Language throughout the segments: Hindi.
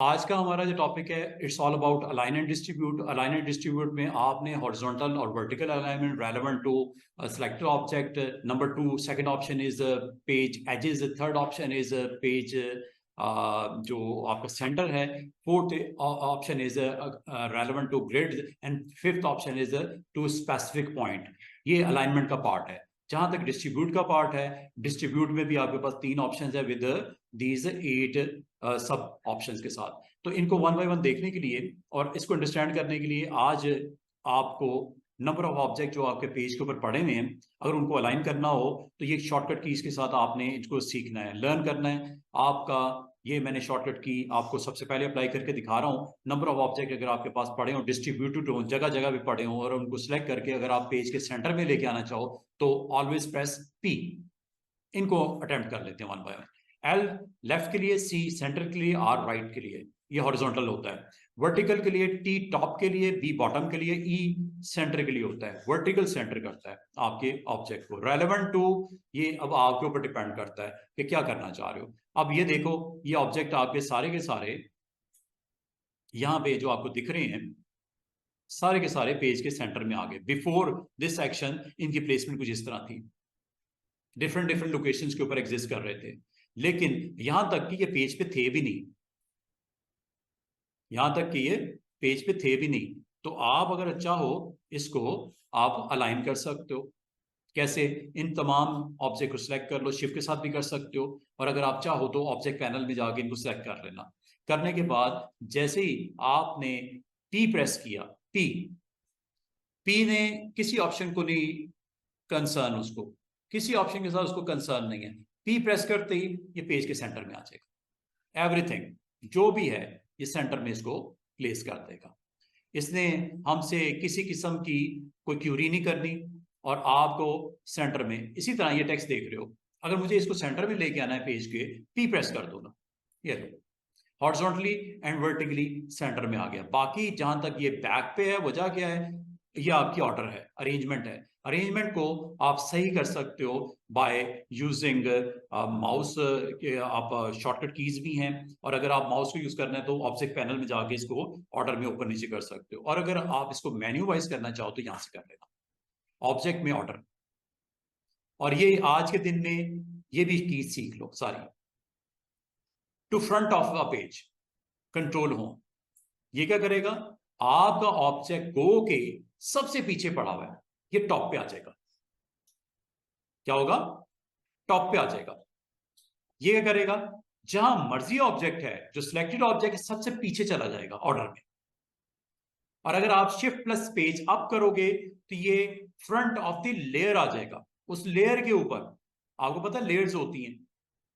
आज का हमारा जो टॉपिक है it's all about align and distribute. Align and distribute में आपने हॉरिजॉन्टल और vertical alignment relevant to selected object. Number two, second option is page edges. Third option is page जो आपका सेंटर है। Fourth option is relevant to grid and fifth option is to specific point. ये अलाइनमेंट का पार्ट है। जहां तक डिस्ट्रीब्यूट का पार्ट है, डिस्ट्रीब्यूट में भी आपके पास तीन ऑप्शंस है विद दीज 8 सब ऑप्शंस के साथ। तो इनको वन बाय वन देखने के लिए और इसको अंडरस्टैंड करने के लिए आज आपको नंबर ऑफ ऑब्जेक्ट जो आपके पेज के ऊपर पड़े हुए हैं, अगर उनको अलाइन करना हो तो ये शॉर्टकट कीज के साथ आपने इनको सीखना है, लर्न करना है। आपका ये मैंने शॉर्टकट की आपको सबसे पहले अप्लाई करके दिखा रहा हूँ। नंबर ऑफ ऑब्जेक्ट अगर आपके पास पड़े हो, डिस्ट्रीब्यूटेड हो, जगह जगह भी पड़े हो, और उनको सिलेक्ट करके अगर आप पेज के सेंटर में लेके आना चाहो तो ऑलवेज प्रेस पी। इनको अटेम्प्ट कर लेते हैं one by one. L left के लिए, सी सेंटर के लिए, आर राइट के लिए, ये हॉरिजॉन्टल होता है। वर्टिकल के लिए टी टॉप के लिए, बी बॉटम के लिए, ई सेंटर के लिए होता है। वर्टिकल सेंटर करता है आपके ऑब्जेक्ट को। रेलेवेंट टू, ये अब आपके ऊपर डिपेंड करता है कि क्या करना चाह रहे हो। अब ये देखो, ये ऑब्जेक्ट आपके सारे के सारे यहां पे जो आपको दिख रहे हैं, सारे के सारे पेज के सेंटर में आ गए। बिफोर दिस एक्शन इनकी प्लेसमेंट कुछ इस तरह थी, डिफरेंट डिफरेंट लोकेशंस के ऊपर एग्जिस्ट कर रहे थे, लेकिन यहां तक कि ये पेज पे थे भी नहीं। यहां तक कि ये पेज पे थे भी नहीं। तो आप अगर चाहो इसको आप अलाइन कर सकते हो। कैसे? इन तमाम ऑब्जेक्ट को सिलेक्ट कर लो, शिफ्ट के साथ भी कर सकते हो, और अगर आप चाहो तो ऑब्जेक्ट पैनल में जाके इनको सिलेक्ट कर लेना। करने के बाद जैसे ही आपने पी प्रेस किया, पी पी ने किसी ऑप्शन को नहीं कंसर्न, उसको किसी ऑप्शन के साथ उसको कंसर्न नहीं है। पी प्रेस करते ही ये पेज के सेंटर में आ जाएगा। एवरीथिंग जो भी है ये सेंटर में इसको प्लेस कर देगा। इसने हमसे किसी किस्म की कोई क्यूरी नहीं करनी, और आपको सेंटर में इसी तरह ये टेक्स्ट देख रहे हो, अगर मुझे इसको सेंटर में लेके आना है पेज के, पी प्रेस कर दो ना, ये लो हॉरिजॉन्टली एंड वर्टिकली सेंटर में आ गया। बाकी जहां तक ये बैक पे है, वजह क्या है? ये आपकी ऑर्डर है, अरेंजमेंट है। अरेंजमेंट को आप सही कर सकते हो बाय यूजिंग माउस के। आप शॉर्टकट कीज भी हैं, और अगर आप माउस को यूज करना है तो ऑब्जेक्ट पैनल में जाके इसको ऑर्डर में ऊपर नीचे कर सकते हो, और अगर आप इसको मेन्यू वाइज करना चाहो तो यहां से कर लेना, ऑब्जेक्ट में ऑर्डर। और ये आज के दिन में ये भी कीज सीख लो सारी। To front of a page, control home, ये क्या करेगा? आपका ऑब्जेक्ट गो के सबसे पीछे पड़ा हुआ है, ये टॉप पे आ जाएगा। क्या होगा? टॉप पे आ जाएगा। ये क्या करेगा? जहां मर्जी ऑब्जेक्ट है, जो सिलेक्टेड ऑब्जेक्ट है, सबसे पीछे चला जाएगा ऑर्डर में। और अगर आप शिफ्ट प्लस पेज अप करोगे तो ये फ्रंट ऑफ द लेयर आ जाएगा। उस लेयर के ऊपर, आपको पता है लेयर्स होती हैं,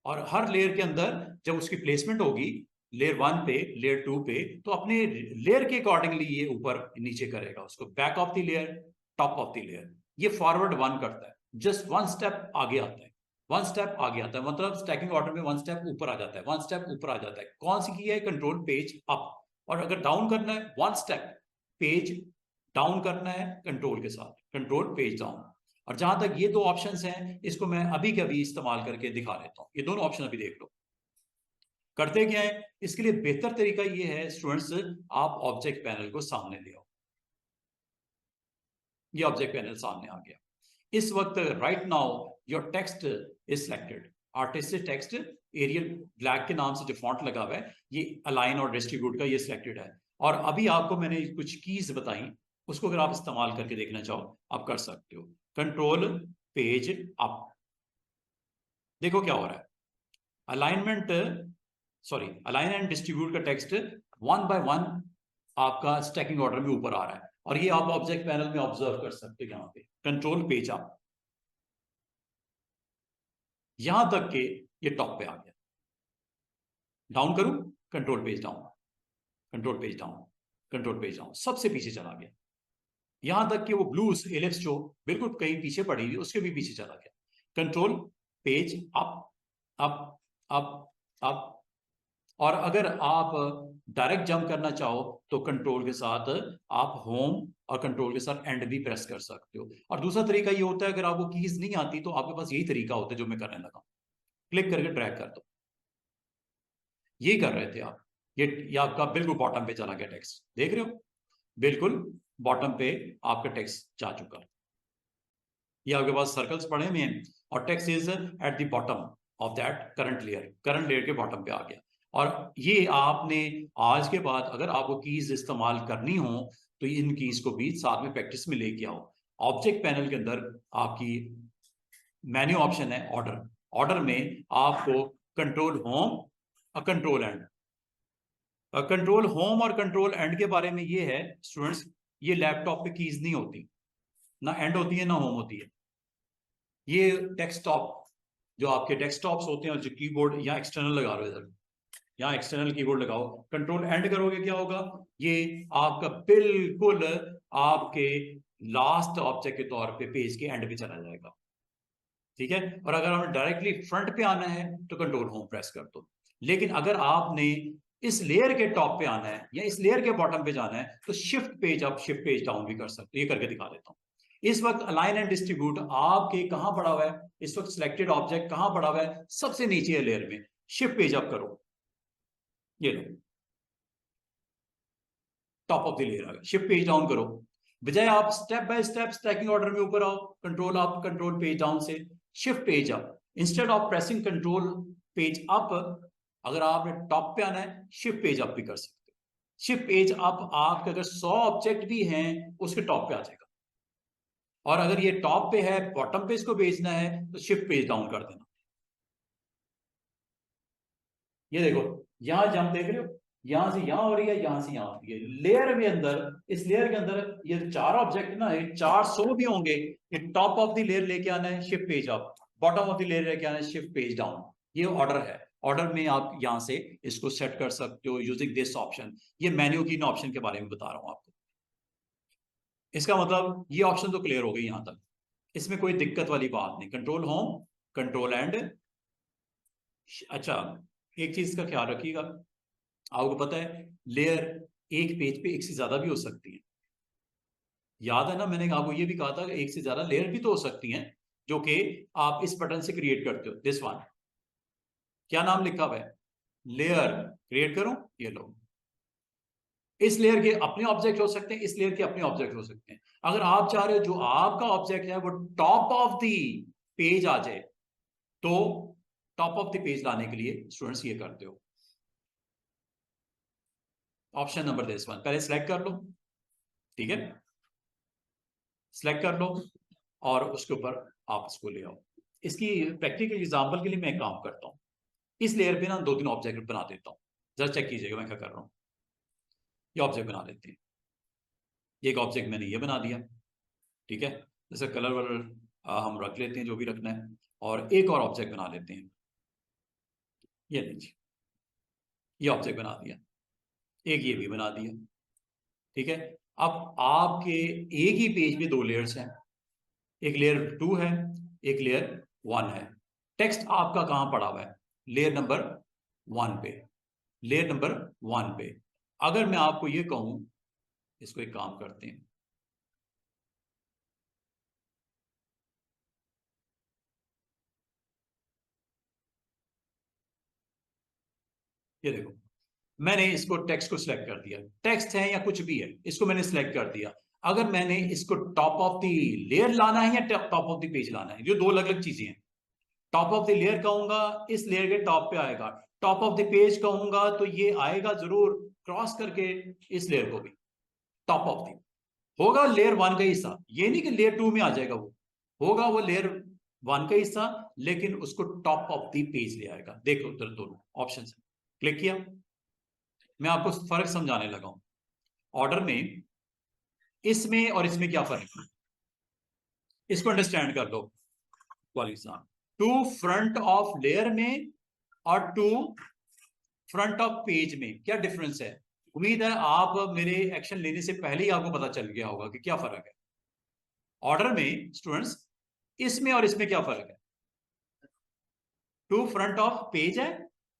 और हर लेयर के अंदर जब उसकी प्लेसमेंट होगी, लेयर वन पे, लेयर टू पे, तो अपने लेयर के अकॉर्डिंगली ये ऊपर नीचे करेगा उसको। Back of the layer, top of the layer, ये फॉरवर्ड वन करता है, जस्ट वन स्टेप आगे आता है। वन स्टेप आगे आता है मतलब स्टैकिंग ऑर्डर में वन स्टेप ऊपर आ जाता है, वन स्टेप ऊपर आ जाता है। कौन सी की है? Control page up. और अगर डाउन करना है, वन स्टेप पेज डाउन करना है कंट्रोल के साथ, कंट्रोल पेज डाउन। और जहां तक ये दो ऑप्शंस हैं, इसको मैं अभी के अभी इस्तेमाल करके दिखा देता हूं। ये दोनों ऑप्शन अभी देख लो। करते क्या है, इसके लिए बेहतर तरीका ये है स्टूडेंट्स, आप ऑब्जेक्ट पैनल को सामने ले आओ। ये ऑब्जेक्ट पैनल सामने आ गया। इस वक्त right now your text is selected. Artistic text Arial Black के नाम से जो फॉन्ट लगा हुआ है, ये अलाइन और डिस्ट्रीब्यूट का ये सिलेक्टेड है। और अभी आपको मैंने कुछ कीज बताई, उसको अगर आप इस्तेमाल करके देखना चाहो आप कर सकते हो। कंट्रोल पेज अप, देखो क्या हो रहा है। Alignment, sorry, align and distribute का टेक्स्ट वन बाय वन आपका स्टैकिंग ऑर्डर में ऊपर आ रहा है, और ये आप ऑब्जेक्ट पैनल में ऑब्जर्व कर सकते हो। यहां पे कंट्रोल पेज अप, यहां तक के ये टॉप पे आ गया। डाउन करूं, control page down, control page down, control page down, सबसे पीछे चला गया। यहां तक कि वो ब्लू एलिप्स जो बिल्कुल कहीं पीछे पड़ी हुई, उसके भी पीछे चला गया। Control page up, up, up, up. और अगर आप डायरेक्ट जंप करना चाहो तो कंट्रोल के साथ आप होम और कंट्रोल के साथ एंड भी प्रेस कर सकते हो। और दूसरा तरीका ये होता है, अगर आपको कीज नहीं आती तो आपके पास यही तरीका होता है, जो मैं करने लगा, क्लिक करके ड्रैग कर दो। ये कर रहे थे आप, ये आपका बिल्कुल बॉटम पे चला गया टेक्स्ट, देख रहे हो, बिल्कुल बॉटम पे आपका टेक्स्ट जा चुका। ये आपके पास सर्कल्स पड़े हुए हैं और text is at the bottom of that current layer के बॉटम पे आ गया। और ये आपने आज के बाद अगर आपको कीज इस्तेमाल करनी हो तो इन कीज को भी साथ में प्रैक्टिस में लेके आओ। ऑब्जेक्ट पैनल के अंदर आपकी मेन्यू ऑप्शन है ऑर्डर, ऑर्डर में आपको कंट्रोल होम और कंट्रोल एंड, कंट्रोल होम और कंट्रोल एंड के बारे में ये है स्टूडेंट्स, ये लैपटॉप पे कीज नहीं होती, ना एंड होती है ना होम होती है। ये डेस्कटॉप, जो आपके डेस्कटॉप्स होते हैं, जो कीबोर्ड या एक्सटर्नल लगा रहे हो इधर, यहाँ एक्सटर्नल कीबोर्ड लगाओ, कंट्रोल एंड करोगे क्या होगा, ये आपका बिल्कुल आपके लास्ट ऑब्जेक्ट के तौर पे पेज के एंड पे चला जाएगा, ठीक है। और अगर हमें डायरेक्टली फ्रंट पे आना है तो कंट्रोल होम प्रेस कर दो। लेकिन अगर आपने इस लेयर के टॉप पे आना है या इस लेयर के बॉटम पे जाना है तो shift page up shift page down भी कर सकते हो। ये करके दिखा देता हूँ। इस वक्त अलाइन एंड डिस्ट्रीब्यूट आपके कहां पड़ा हुआ है, इस वक्त सिलेक्टेड ऑब्जेक्ट कहां पड़ा हुआ है, सबसे नीचे लेयर में। शिफ्ट पेज अप करो, ये लो टॉप ऑफ द लेयर आ गया। शिफ्ट पेज डाउन करो, बजाय आप step by step stacking order में ऊपर आओ, control up control page down से shift page up, instead of pressing control page up, अगर आपने टॉप पे आना है शिफ्ट पेज अप भी कर सकते हो। शिफ्ट पेज अप आपके अगर 100 ऑब्जेक्ट भी हैं उसके टॉप पे आ जाएगा, और अगर ये टॉप पे है बॉटम पे इसको भेजना है तो शिफ्ट पेज डाउन कर देना। ये देखो यहां जंप देख रहे हो, यहां से यहां हो रही है, यहां से यहां हो रही है। लेयर में अंदर, इस लेयर के अंदर ये 4 ऑब्जेक्ट ना, ये 400 भी होंगे। ये टॉप ऑफ द लेयर लेके आना है shift page up, bottom of the layer लेके आना है शिफ्ट पेज डाउन। ये ऑर्डर है, ऑर्डर में आप यहां से इसको सेट कर सकते हो यूजिंग दिस ऑप्शन। ये मेन्यू की ऑप्शन के बारे में बता रहा हूं आपको। इसका मतलब ये ऑप्शन तो क्लियर हो गई यहां तक, इसमें कोई दिक्कत वाली बात नहीं। Control home, control and. अच्छा, एक चीज का ख्याल रखिएगा, आपको पता है लेयर एक पेज पे एक से ज्यादा भी हो सकती है। याद है ना, मैंने आपको ये भी कहा था एक से ज्यादा लेयर भी तो हो सकती हैं, जो कि आप इस बटन से क्रिएट करते हो। दिस वन, क्या नाम लिखा हुआ है, लेयर क्रिएट करूं, ये लो। इस लेयर के अपने ऑब्जेक्ट हो सकते हैं, इस लेयर के अपने ऑब्जेक्ट हो सकते हैं। अगर आप चाह रहे हो जो आपका ऑब्जेक्ट है वो टॉप ऑफ द पेज आ जाए तो टॉप ऑफ द पेज लाने के लिए स्टूडेंट्स ये करते हो, ऑप्शन नंबर दिस वन, पहले सिलेक्ट कर लो, ठीक है, सिलेक्ट कर लो और उसके ऊपर आप इसको ले आओ। इसकी प्रैक्टिकल एग्जांपल के लिए मैं काम करता हूं, इस लेयर पे ना 2-3 ऑब्जेक्ट बना देता हूं, जरा चेक कीजिएगा मैं क्या कर रहा हूं। ये ऑब्जेक्ट बना लेते हैं, एक ऑब्जेक्ट मैंने ये बना दिया, ठीक है, जैसे कलर वलर हम रख लेते हैं जो भी रखना है, और एक और ऑब्जेक्ट बना लेते हैं, ये लीजिए, ये ऑब्जेक्ट बना दिया, एक ये भी बना दिया, ठीक है। अब आपके एक ही पेज पे 2 लेयर्स हैं, एक लेयर 2 है, एक लेयर 1 है। टेक्स्ट आपका कहां पड़ा हुआ है, लेयर नंबर 1 पे, लेयर नंबर 1 पे। अगर मैं आपको ये कहूं, इसको एक काम करते हैं, ये देखो मैंने इसको टेक्स्ट को सिलेक्ट कर दिया, टेक्स्ट है या कुछ भी है इसको मैंने सिलेक्ट कर दिया। अगर मैंने इसको टॉप ऑफ द लेयर लाना है या टॉप ऑफ द पेज लाना है, ये 2 अलग अलग चीजें हैं। टॉप ऑफ द लेयर कहूंगा इस लेयर के टॉप पे आएगा, टॉप ऑफ द पेज कहूंगा तो ये आएगा जरूर क्रॉस करके इस लेयर को भी, टॉप ऑफ द होगा लेयर 1 का हिस्सा, ये नहीं कि लेयर 2 में आ जाएगा, वो होगा वो लेयर 1 का हिस्सा, लेकिन उसको टॉप ऑफ द पेज ले आएगा। देखो उधर दोनों ऑप्शन क्लिक किया, मैं आपको फर्क समझाने लगा हूं। ऑर्डर में इसमें और इसमें क्या फर्क है, इसको अंडरस्टैंड कर लो वाली साहब। टू फ्रंट ऑफ लेयर में और टू फ्रंट ऑफ पेज में क्या डिफरेंस है। उम्मीद है आप मेरे एक्शन लेने से पहले ही आपको पता चल गया होगा कि क्या फर्क है। ऑर्डर में स्टूडेंट्स इसमें और इसमें क्या फर्क है, टू फ्रंट ऑफ पेज है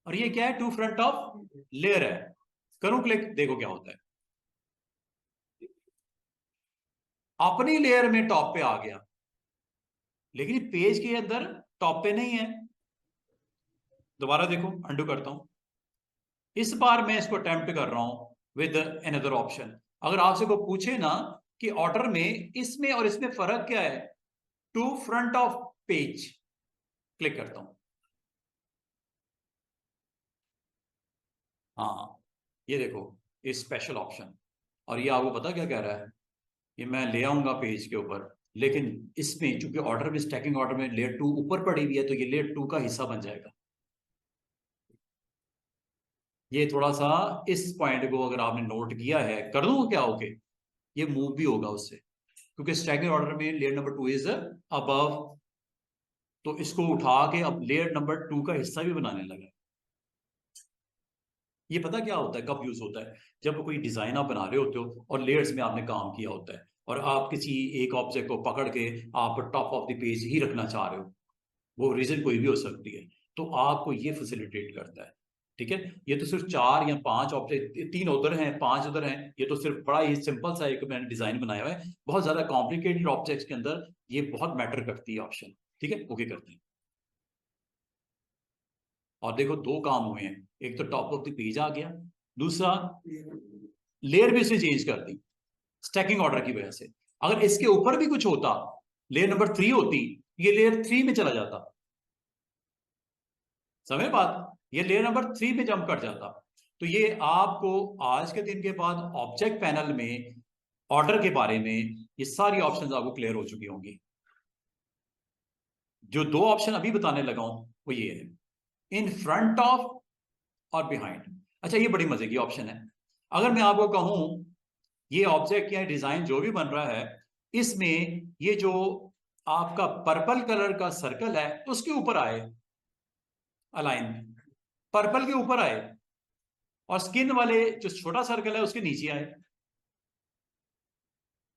और ये क्या है, टू फ्रंट ऑफ लेयर है। करूं क्लिक, देखो क्या होता है, अपनी लेयर में टॉप पे आ गया, लेकिन पेज के अंदर टॉप पे नहीं है। दोबारा देखो, अंडू करता हूं, इस बार मैं इसको अटेम्प्ट कर रहा हूं विद अनदर ऑप्शन। अगर आपसे को पूछे ना कि ऑर्डर में इसमें और इसमें फर्क क्या है, to front of page click करता हूं। हाँ, ये देखो, ये स्पेशल ऑप्शन। और ये आपको पता क्या कह रहा है, ये मैं ले आऊंगा पेज के ऊपर, लेकिन इसमें चूंकि ऑर्डर में स्टैकिंग ऑर्डर में लेयर 2 ऊपर पड़ी हुई है, तो ये लेयर 2 का हिस्सा बन जाएगा। ये थोड़ा सा इस पॉइंट को अगर आपने नोट किया है, कर दूंगा क्या, ओके, ये मूव भी होगा उससे, क्योंकि स्टैकिंग ऑर्डर में लेयर नंबर 2 इज अबव, तो इसको उठा के अब लेयर नंबर 2 का हिस्सा भी बनाने लगा। ये पता क्या होता है, कब यूज होता है, जब कोई डिजाइन आप बना रहे होते हो और लेयर्स में आपने काम किया होता है, और आप किसी एक ऑब्जेक्ट को पकड़ के आप टॉप ऑफ द पेज ही रखना चाह रहे हो, वो रीजन कोई भी हो सकती है, तो आपको ये फैसिलिटेट करता है। ठीक है, ये तो सिर्फ 4 या 5 ऑब्जेक्ट, 3 उधर हैं 5 उधर हैं, ये तो सिर्फ बड़ा ही सिंपल सा एक मैंने डिजाइन बनाया हुआ है। बहुत ज्यादा कॉम्प्लिकेटेड ऑब्जेक्ट्स के अंदर ये बहुत मैटर करती है ऑप्शन। ठीक है, ओके करते हैं। और देखो, 2 काम हुए हैं, एक तो टॉप ऑफ द पेज आ गया, दूसरा लेयर भी उसने चेंज कर दी स्टैकिंग ऑर्डर की वजह से। अगर इसके ऊपर भी कुछ होता, लेयर नंबर 3 होती, ये लेयर 3 में चला जाता, समझ बात, ये लेयर नंबर 3 में जंप कर जाता। तो ये आपको आज के दिन के बाद ऑब्जेक्ट पैनल में ऑर्डर के बारे में ये सारी ऑप्शंस आपको क्लियर हो चुकी होंगी। जो 2 ऑप्शन अभी बताने लगा हूं वो ये है, इन फ्रंट ऑफ और बिहाइंड। अच्छा, ये बड़ी मजे की ऑप्शन है। अगर मैं आपको कहूं ये ऑब्जेक्ट या डिजाइन जो भी बन रहा है, इसमें ये जो आपका पर्पल कलर का सर्कल है उसके ऊपर आए, अलाइन पर्पल के ऊपर आए, और स्किन वाले जो छोटा सर्कल है उसके नीचे आए,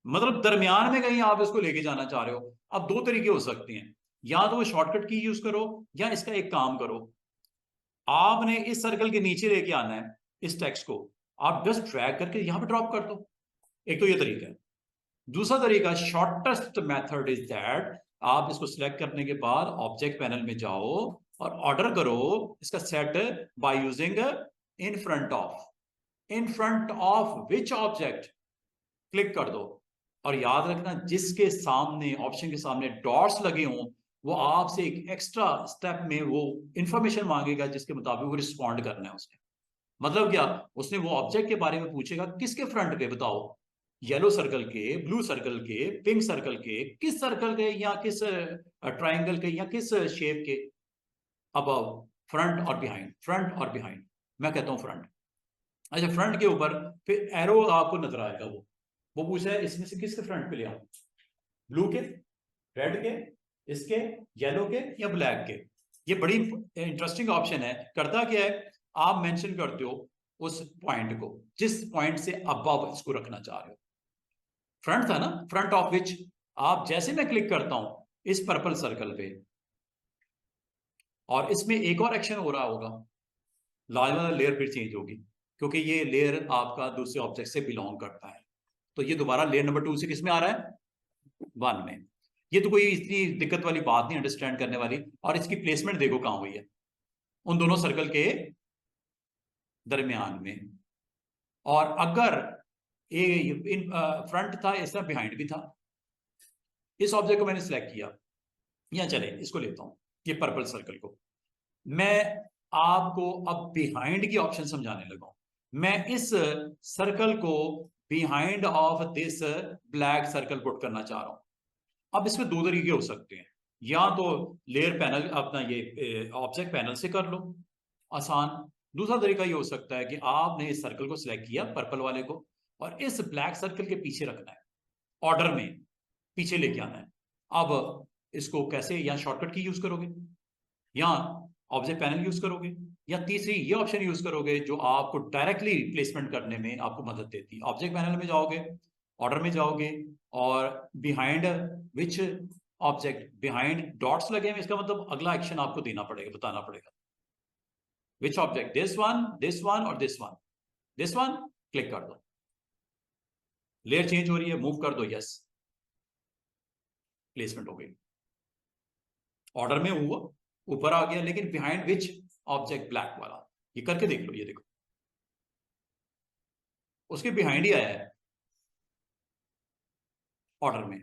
मतलब दरमियान में कहीं आप इसको लेके जाना चाह रहे हो। अब 2 तरीके हो सकते हैं, या तो वो शॉर्टकट की यूज करो, या इसका एक काम करो, आपने इस सर्कल के नीचे लेके आना है इस टेक्स्ट को, आप जस्ट ड्रैग करके यहां पे ड्रॉप कर दो। एक तो ये तरीका है। दूसरा तरीका, शॉर्टेस्ट मेथड इज दैट, आप इसको सिलेक्ट करने के बाद ऑब्जेक्ट पैनल में जाओ और ऑर्डर करो इसका set by using in front of, in front of which object click कर दो। और याद रखना, जिसके सामने ऑप्शन के सामने डॉट्स लगे हों, वो आपसे एक एक्स्ट्रा स्टेप में वो इंफॉर्मेशन मांगेगा जिसके मुताबिक वो रिस्पॉन्ड करना है उसने। मतलब क्या, उसने वो ऑब्जेक्ट के बारे में पूछेगा, किसके फ्रंट पे बताओ, येलो सर्कल के, ब्लू सर्कल के, पिंक सर्कल के, किस सर्कल के, या किस ट्राइंगल के, या किस शेप के, अबव, फ्रंट और बिहाइंड, फ्रंट और बिहाइंड। मैं कहता हूं फ्रंट। अच्छा, फ्रंट के ऊपर फिर एरो आपको नजर आएगा, वो पूछा है इसमें से किसके फ्रंट पे ले आऊं, ब्लू के, रेड के, इसके, येलो के, या ब्लैक के। ये बड़ी इंटरेस्टिंग ऑप्शन है। करता क्या है, आप मेंशन करते हो उस पॉइंट को जिस पॉइंट से अबव इसको रखना चाह रहे हो। फ्रंट था ना, फ्रंट ऑफ विच, आप जैसे मैं क्लिक करता हूं इस पर्पल सर्कल पे, और इसमें एक और एक्शन हो रहा होगा, लाल वाला लेयर फिर चेंज होगी, क्योंकि ये लेयर आपका दूसरे ऑब्जेक्ट से बिलोंग करता है। तो ये दोबारा लेयर नंबर 2 से किस में आ रहा है, 1 में। ये तो कोई इतनी दिक्कत वाली बात नहीं, अंडरस्टैंड करने वाली। और इसकी प्लेसमेंट देखो कहां हुई है, उन दोनों सर्कल के दरमियान में। और अगर ये इन फ्रंट था, इसका बिहाइंड भी था। इस ऑब्जेक्ट को मैंने सिलेक्ट किया, या चले इसको लेता हूं, ये पर्पल सर्कल को। मैं आपको अब बिहाइंड की ऑप्शन समझाने लगा हूं। मैं इस सर्कल को behind of this black circle put करना चाह रहा हूं। अब इसमें 2 तरीके हो सकते हैं, या तो लेयर पैनल अपना ये ऑब्जेक्ट पैनल से कर लो, आसान। दूसरा तरीका ये हो सकता है कि आपने इस सर्कल को सिलेक्ट किया, पर्पल वाले को, और इस ब्लैक सर्कल के पीछे रखना है, ऑर्डर में पीछे लेके आना है। अब इसको कैसे, या शॉर्टकट की यूज करोगे, या ऑब्जेक्ट पैनल यूज करोगे, या तीसरी ये ऑप्शन यूज करोगे जो आपको डायरेक्टली प्लेसमेंट करने में आपको मदद देती है। ऑब्जेक्ट पैनल में जाओगे, ऑर्डर में जाओगे, और behind which object, behind dots लगे हैं, इसका मतलब अगला एक्शन आपको देना पड़ेगा, बताना पड़ेगा, विच ऑब्जेक्ट, दिस वन और this one, this one, click कर दो। लेयर चेंज हो रही है, मूव कर दो, यस, प्लेसमेंट हो गई। ऑर्डर में हुआ, ऊपर आ गया, लेकिन बिहाइंड विच ऑब्जेक्ट, ब्लैक वाला। ये करके देख लो, ये देखो, उसके बिहाइंड ही आया है ऑर्डर में।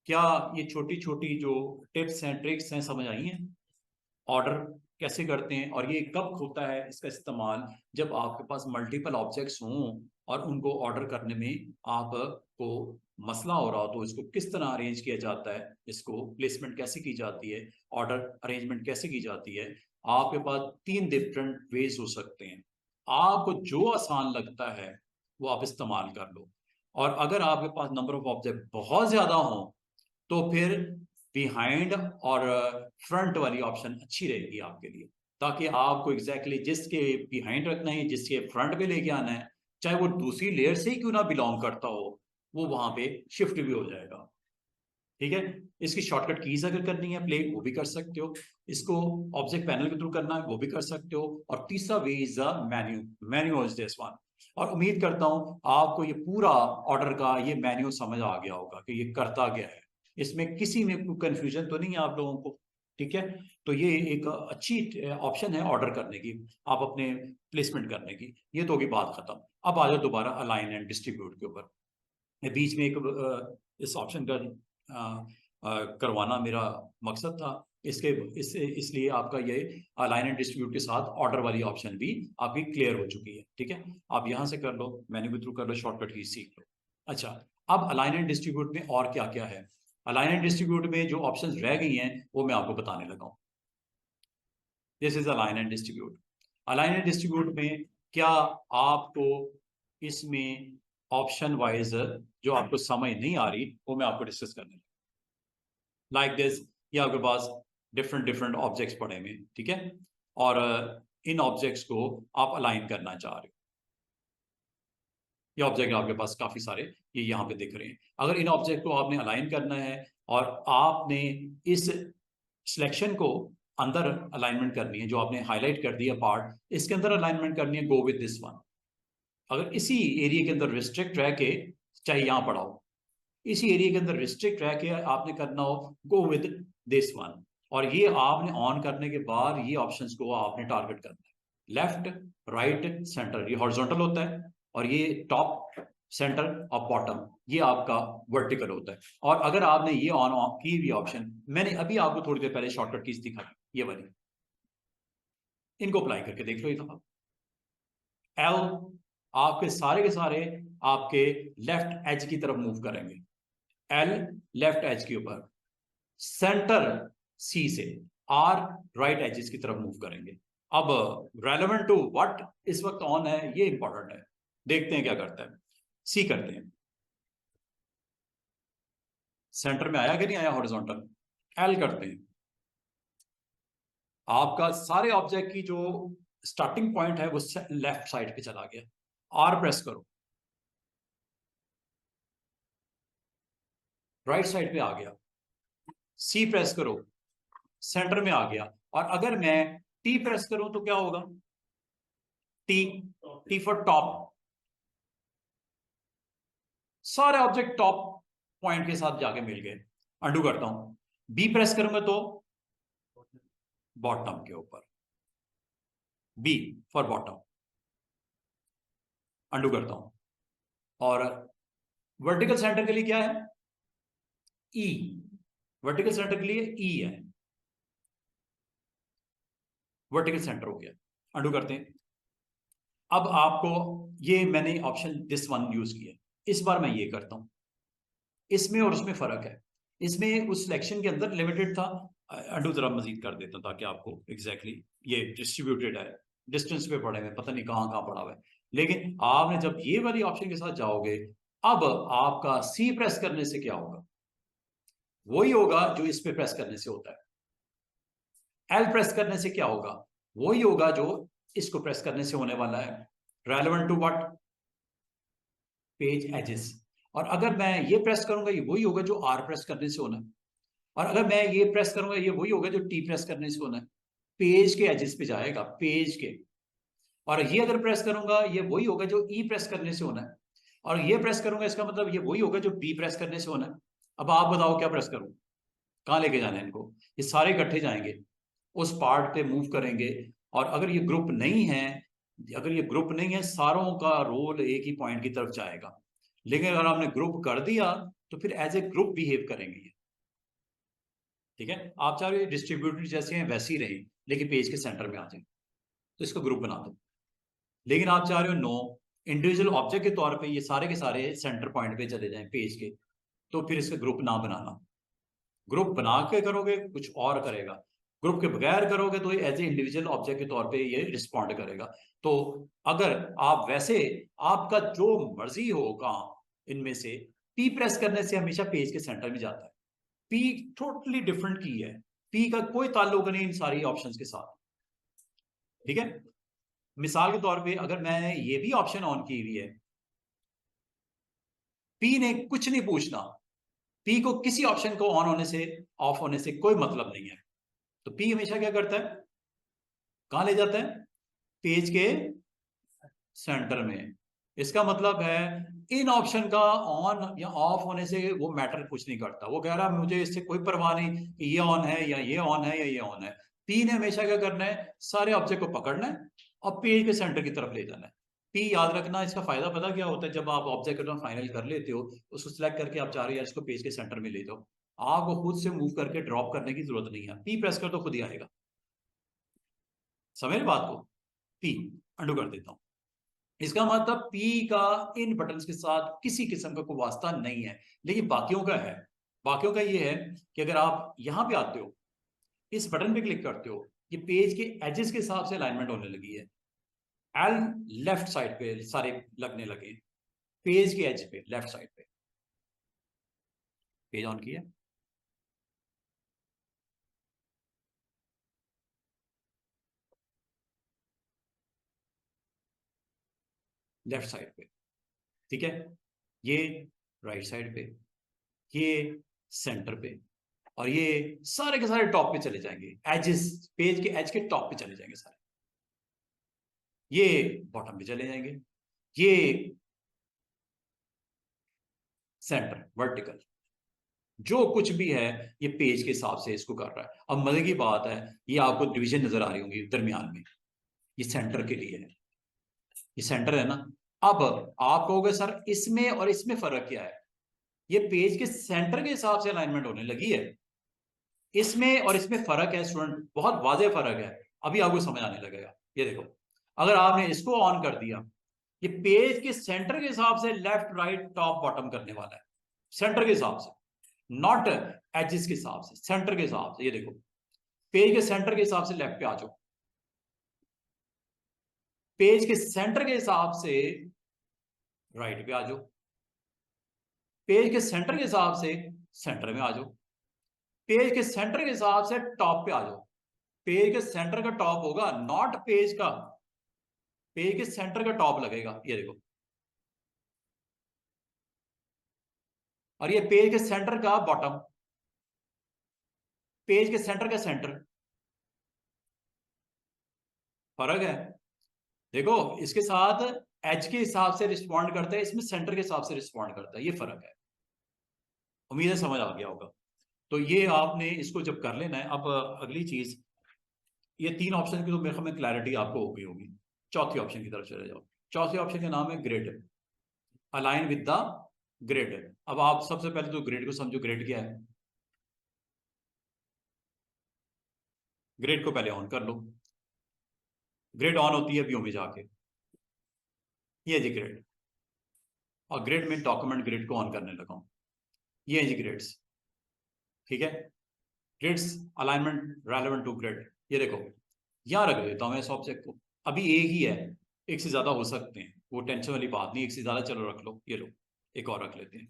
क्या ये छोटी छोटी जो टिप्स हैं, ट्रिक्स हैं, समझ आई हैं? ऑर्डर कैसे करते हैं और ये कब होता है इसका इस्तेमाल? जब आपके पास मल्टीपल ऑब्जेक्ट्स हों और उनको ऑर्डर करने में आपको मसला हो रहा हो, तो इसको किस तरह अरेंज किया जाता है, इसको प्लेसमेंट कैसे की जाती है, ऑर्डर अरेंजमेंट कैसे की जाती है। आपके पास 3 डिफरेंट वेज हो सकते हैं। आपको जो आसान लगता है वो आप इस्तेमाल कर लो। और अगर आपके पास नंबर ऑफ ऑब्जेक्ट बहुत ज्यादा हो तो फिर बिहाइंड और फ्रंट वाली ऑप्शन अच्छी रहेगी आपके लिए, ताकि आपको एग्जैक्टली जिसके बिहाइंड रखना है, जिसके फ्रंट पे लेके आना है, चाहे वो दूसरी लेयर से ही क्यों ना बिलोंग करता हो, वो वहां पे शिफ्ट भी हो जाएगा। ठीक है। इसकी शॉर्टकट कीज अगर करनी है प्ले, वो भी कर सकते हो। इसको ऑब्जेक्ट पैनल के थ्रू करना है, वो भी कर सकते हो। और तीसरा way is the menu. Menu is this one. और उम्मीद करता हूं आपको ये पूरा ऑर्डर का ये मेन्यू समझ आ गया होगा कि ये करता क्या है। इसमें किसी में कोई कंफ्यूजन तो नहीं है आप लोगों को? ठीक है। तो ये एक अच्छी ऑप्शन है ऑर्डर करने की, आप अपने प्लेसमेंट करने की। ये तो होगी बात खत्म। अब आ जाओ दोबारा अलाइन एंड डिस्ट्रीब्यूट के ऊपर। बीच में एक इस ऑप्शन का करवाना मेरा मकसद था। इसके इसलिए आपका ये अलाइन एंड डिस्ट्रीब्यूट के साथ ऑर्डर वाली ऑप्शन भी आपकी क्लियर हो चुकी है। ठीक है। आप यहां से कर लो, मेन्यू के थ्रू कर लो, शॉर्टकट की सीख लो। अच्छा, अब अलाइन एंड डिस्ट्रीब्यूट में और क्या क्या है? अलाइन एंड डिस्ट्रीब्यूट में जो ऑप्शंस रह गई हैं वो मैं आपको बताने लगा हूं। This is align and distribute. Align and distribute में क्या आपको इसमें ऑप्शन वाइज जो आपको समझ नहीं आ रही वो मैं आपको डिस्कस करने लाइक दिस। ये आपके पास डिफरेंट डिफरेंट ऑब्जेक्ट्स पड़े हुए, ठीक है। और इन ऑब्जेक्ट्स को आप अलाइन करना चाह रहे हो। ये ऑब्जेक्ट आपके पास काफी सारे ये यहाँ पे दिख रहे हैं। अगर इन ऑब्जेक्ट को आपने अलाइन करना है और आपने इस सिलेक्शन को अंदर अलाइनमेंट करनी है, जो आपने हाईलाइट कर दिया पार्ट, इसके अंदर अलाइनमेंट करनी है, गो विद दिस वन। अगर इसी एरिया के अंदर रिस्ट्रिक्ट रह के, चाहे यहां पड़ा हो, इसी एरिया के अंदर रिस्ट्रिक्ट रह के आपने करना हो, गो विद दिस वन। और ये आपने ऑन करने के बाद ये ऑप्शंस को आपने टारगेट करना है। लेफ्ट, राइट, सेंटर, ये हॉरिजॉन्टल होता है। और ये टॉप, सेंटर और बॉटम, ये आपका वर्टिकल होता है। और अगर आपने ये ऑन ऑफ की हुई ऑप्शन, मैंने अभी आपको थोड़ी देर पहले शॉर्टकट कीज दिखाई, ये वाली, इनको अप्लाई करके देख लो एक दफा। एल, आपके सारे के सारे आपके लेफ्ट एज की तरफ मूव करेंगे। एल लेफ्ट एज के ऊपर, सेंटर सी से, आर राइट एजेस की तरफ मूव करेंगे। अब रेलेवेंट टू व्हाट इस वक्त ऑन है, ये इंपॉर्टेंट है। देखते हैं क्या करता है। सी करते हैं, सेंटर में आया कि नहीं आया हॉरिजॉन्टल। एल करते हैं, आपका सारे ऑब्जेक्ट की जो स्टार्टिंग पॉइंट है वो लेफ्ट साइड पे चला गया। आर प्रेस करो, राइट साइड पे आ गया। सी प्रेस करो, सेंटर में आ गया। और अगर मैं टी प्रेस करूं तो क्या होगा? T, T for top. सारे ऑब्जेक्ट टॉप पॉइंट के साथ जाके मिल गए। अंडू करता हूं, बी प्रेस करूंगा तो बॉटम के ऊपर, बी फॉर बॉटम। अंडू करता हूं। और वर्टिकल सेंटर के लिए क्या है? ई। वर्टिकल सेंटर के लिए ई है। वर्टिकल सेंटर हो गया। अंडू करते हैं। अब आपको ये मैंने ऑप्शन दिस वन यूज किया, इस बार मैं ये करता हूं। इसमें और उसमें फर्क है। इसमें उस सिलेक्शन के अंदर लिमिटेड था। अंडू जरा मजीद कर देता ताकि आपको एग्जैक्टली ये डिस्ट्रीब्यूटेड है, डिस्टेंस पे पड़े हुए, पता नहीं कहां कहां पड़ा हुआ है। लेकिन आपने जब ये वाली ऑप्शन के साथ जाओगे, अब आपका सी प्रेस करने से क्या होगा? वही होगा जो इस पे प्रेस करने से होता है। एल प्रेस करने से क्या होगा? वही होगा जो इसको प्रेस करने से होने वाला है। Relevant to what? Page edges. और अगर मैं ये प्रेस करूंगा, ये वही होगा जो आर प्रेस करने से होना है। और अगर मैं ये प्रेस करूंगा, ये वही होगा जो टी प्रेस करने से होना है। पेज के एजेस पे जाएगा, पेज के। और ये अगर प्रेस करूंगा, ये वही होगा जो ई प्रेस करने से होना है। और ये प्रेस करूंगा, इसका मतलब ये वही होगा जो बी प्रेस करने से होना है। अब आप बताओ क्या प्रेस करूं, कहां लेके जाना है इनको? ये सारे इकट्ठे जाएंगे, उस पार्ट पे मूव करेंगे। और अगर ये ग्रुप नहीं है अगर ये ग्रुप नहीं है, सारों का रोल एक ही पॉइंट की तरफ जाएगा। लेकिन अगर आपने ग्रुप कर दिया तो फिर एज ए ग्रुप बिहेव करेंगे ये। ठीक है, आप चाह रहे डिस्ट्रीब्यूटेड जैसे हैं वैसे ही रहे, लेकिन पेज के सेंटर में आ जाए, तो इसको ग्रुप बना दो। लेकिन आप चाह रहे हो नो, इंडिविजुअल ऑब्जेक्ट के तौर पे ये सारे के सारे सेंटर पॉइंट पे चले जाएं पेज के, तो फिर इसका ग्रुप ना बनाना। ग्रुप बना के करोगे कुछ और करेगा, ग्रुप के बगैर करोगे तो एज ए इंडिविजुअल ऑब्जेक्ट के तौर पे ये रिस्पॉन्ड करेगा। तो अगर आप वैसे, आपका जो मर्जी होगा इनमें से, पी प्रेस करने से हमेशा पेज के सेंटर में जाता है। पी टोटली डिफरेंट की है, पी का कोई ताल्लुक नहीं इन सारी ऑप्शंस के साथ। ठीक है, मिसाल के तौर पे अगर मैंने ये भी ऑप्शन ऑन की हुई है, पी ने कुछ नहीं पूछना, पी को किसी ऑप्शन को ऑन होने से ऑफ होने से कोई मतलब नहीं है। तो पी हमेशा क्या करता है, कहां ले जाता है, पेज के सेंटर में। इसका मतलब है इन ऑप्शन का ऑन या ऑफ होने से वो मैटर कुछ नहीं करता। वो कह रहा है मुझे इससे कोई परवाह नहीं कि ये ऑन है या ये ऑन है या ये ऑन है। पी ने हमेशा क्या करना है, सारे ऑब्जेक्ट को पकड़ना है और पेज के सेंटर की तरफ ले जाना है। पी याद रखना, इसका फायदा पता क्या होता है, जब आप ऑब्जेक्ट फाइनल कर लेते हो, उसको सिलेक्ट करके आप चाह रहे हो इसको पेज के सेंटर में ले जाओ, आपको खुद से मूव करके ड्रॉप करने की जरूरत नहीं है। पी प्रेस कर तो खुद ही आएगा। समझ बात को, पी अंडू कर देता हूं। इसका मतलब पी का इन बटन्स के साथ किसी किस्म का कोई वास्ता नहीं है, लेकिन बाकियों का है। बाकियों का ये है कि अगर आप यहां पे आते हो, इस बटन पे क्लिक करते हो, ये पेज के एजेस के हिसाब से अलाइनमेंट होने लगी है। एल लेफ्ट साइड पे सारे लगने लगे, पेज के एज पे लेफ्ट साइड पे। पेज ऑन किया, लेफ्ट साइड पे। ठीक है, ये राइट साइड पे, ये सेंटर पे, और ये सारे के सारे टॉप पे चले जाएंगे, एजेस पेज के एज के टॉप पे चले जाएंगे सारे। ये बॉटम पे चले जाएंगे, ये सेंटर वर्टिकल, जो कुछ भी है ये पेज के हिसाब से इसको कर रहा है। अब मजे की बात है, ये आपको डिवीजन नजर आ रही होंगी दरमियान में, ये सेंटर के लिए है, ये सेंटर है ना। अब आप कहोगे सर इसमें और इसमें फर्क क्या है, ये पेज के सेंटर के हिसाब से अलाइनमेंट होने लगी है, इसमें और इसमें फर्क है स्टूडेंट, बहुत वाजे फर्क है। अभी आपको समझ आने लगेगा। ये देखो, अगर आपने इसको ऑन कर दिया, ये पेज के सेंटर के हिसाब से लेफ्ट राइट टॉप बॉटम करने वाला है, सेंटर के हिसाब से, नॉट एजिस के हिसाब से, सेंटर के हिसाब से। ये देखो, पेज के सेंटर के हिसाब से लेफ्ट पे आ जाओ, पेज के सेंटर के हिसाब से राइट पे आ जाओ, पेज के सेंटर के हिसाब से सेंटर में आ जाओ, पेज के सेंटर के हिसाब से टॉप पे आ जाओ। पेज के सेंटर का टॉप होगा, नॉट पेज का, पेज के सेंटर का टॉप लगेगा। ये देखो, और ये पेज के सेंटर का बॉटम, पेज के सेंटर का सेंटर, फर्क है। देखो, इसके साथ एच के हिसाब से रिस्पॉन्ड करता है, इसमें सेंटर के हिसाब से रिस्पॉन्ड करता है, ये फर्क है। उम्मीद है समझ आ गया होगा। तो ये आपने इसको जब कर लेना है। अब अगली चीज, ये तीन ऑप्शन की तो मेरे ख्याल में क्लैरिटी आपको हो गई होगी। चौथी ऑप्शन की तरफ चले जाओ। चौथे ऑप्शन का नाम है grid, align with the grid. अब आप सबसे पहले तो ग्रिड को समझो, ग्रिड क्या है। ग्रिड को पहले ऑन कर लो, ग्रिड ऑन होती है व्यू में जाके, ये जी ग्रिड, और ग्रिड में डॉक्यूमेंट ग्रिड को ऑन करने लगा हूं, ये जी ग्रिड्स। ठीक है, grids alignment relevant to grid. ये देखो, यहां रख देता हूं मैं इस ऑब्जेक्ट को, अभी एक ही है, एक से ज्यादा हो सकते हैं, वो टेंशन वाली बात नहीं, एक से ज्यादा चलो रख लो। ये लो, एक और रख लेते हैं।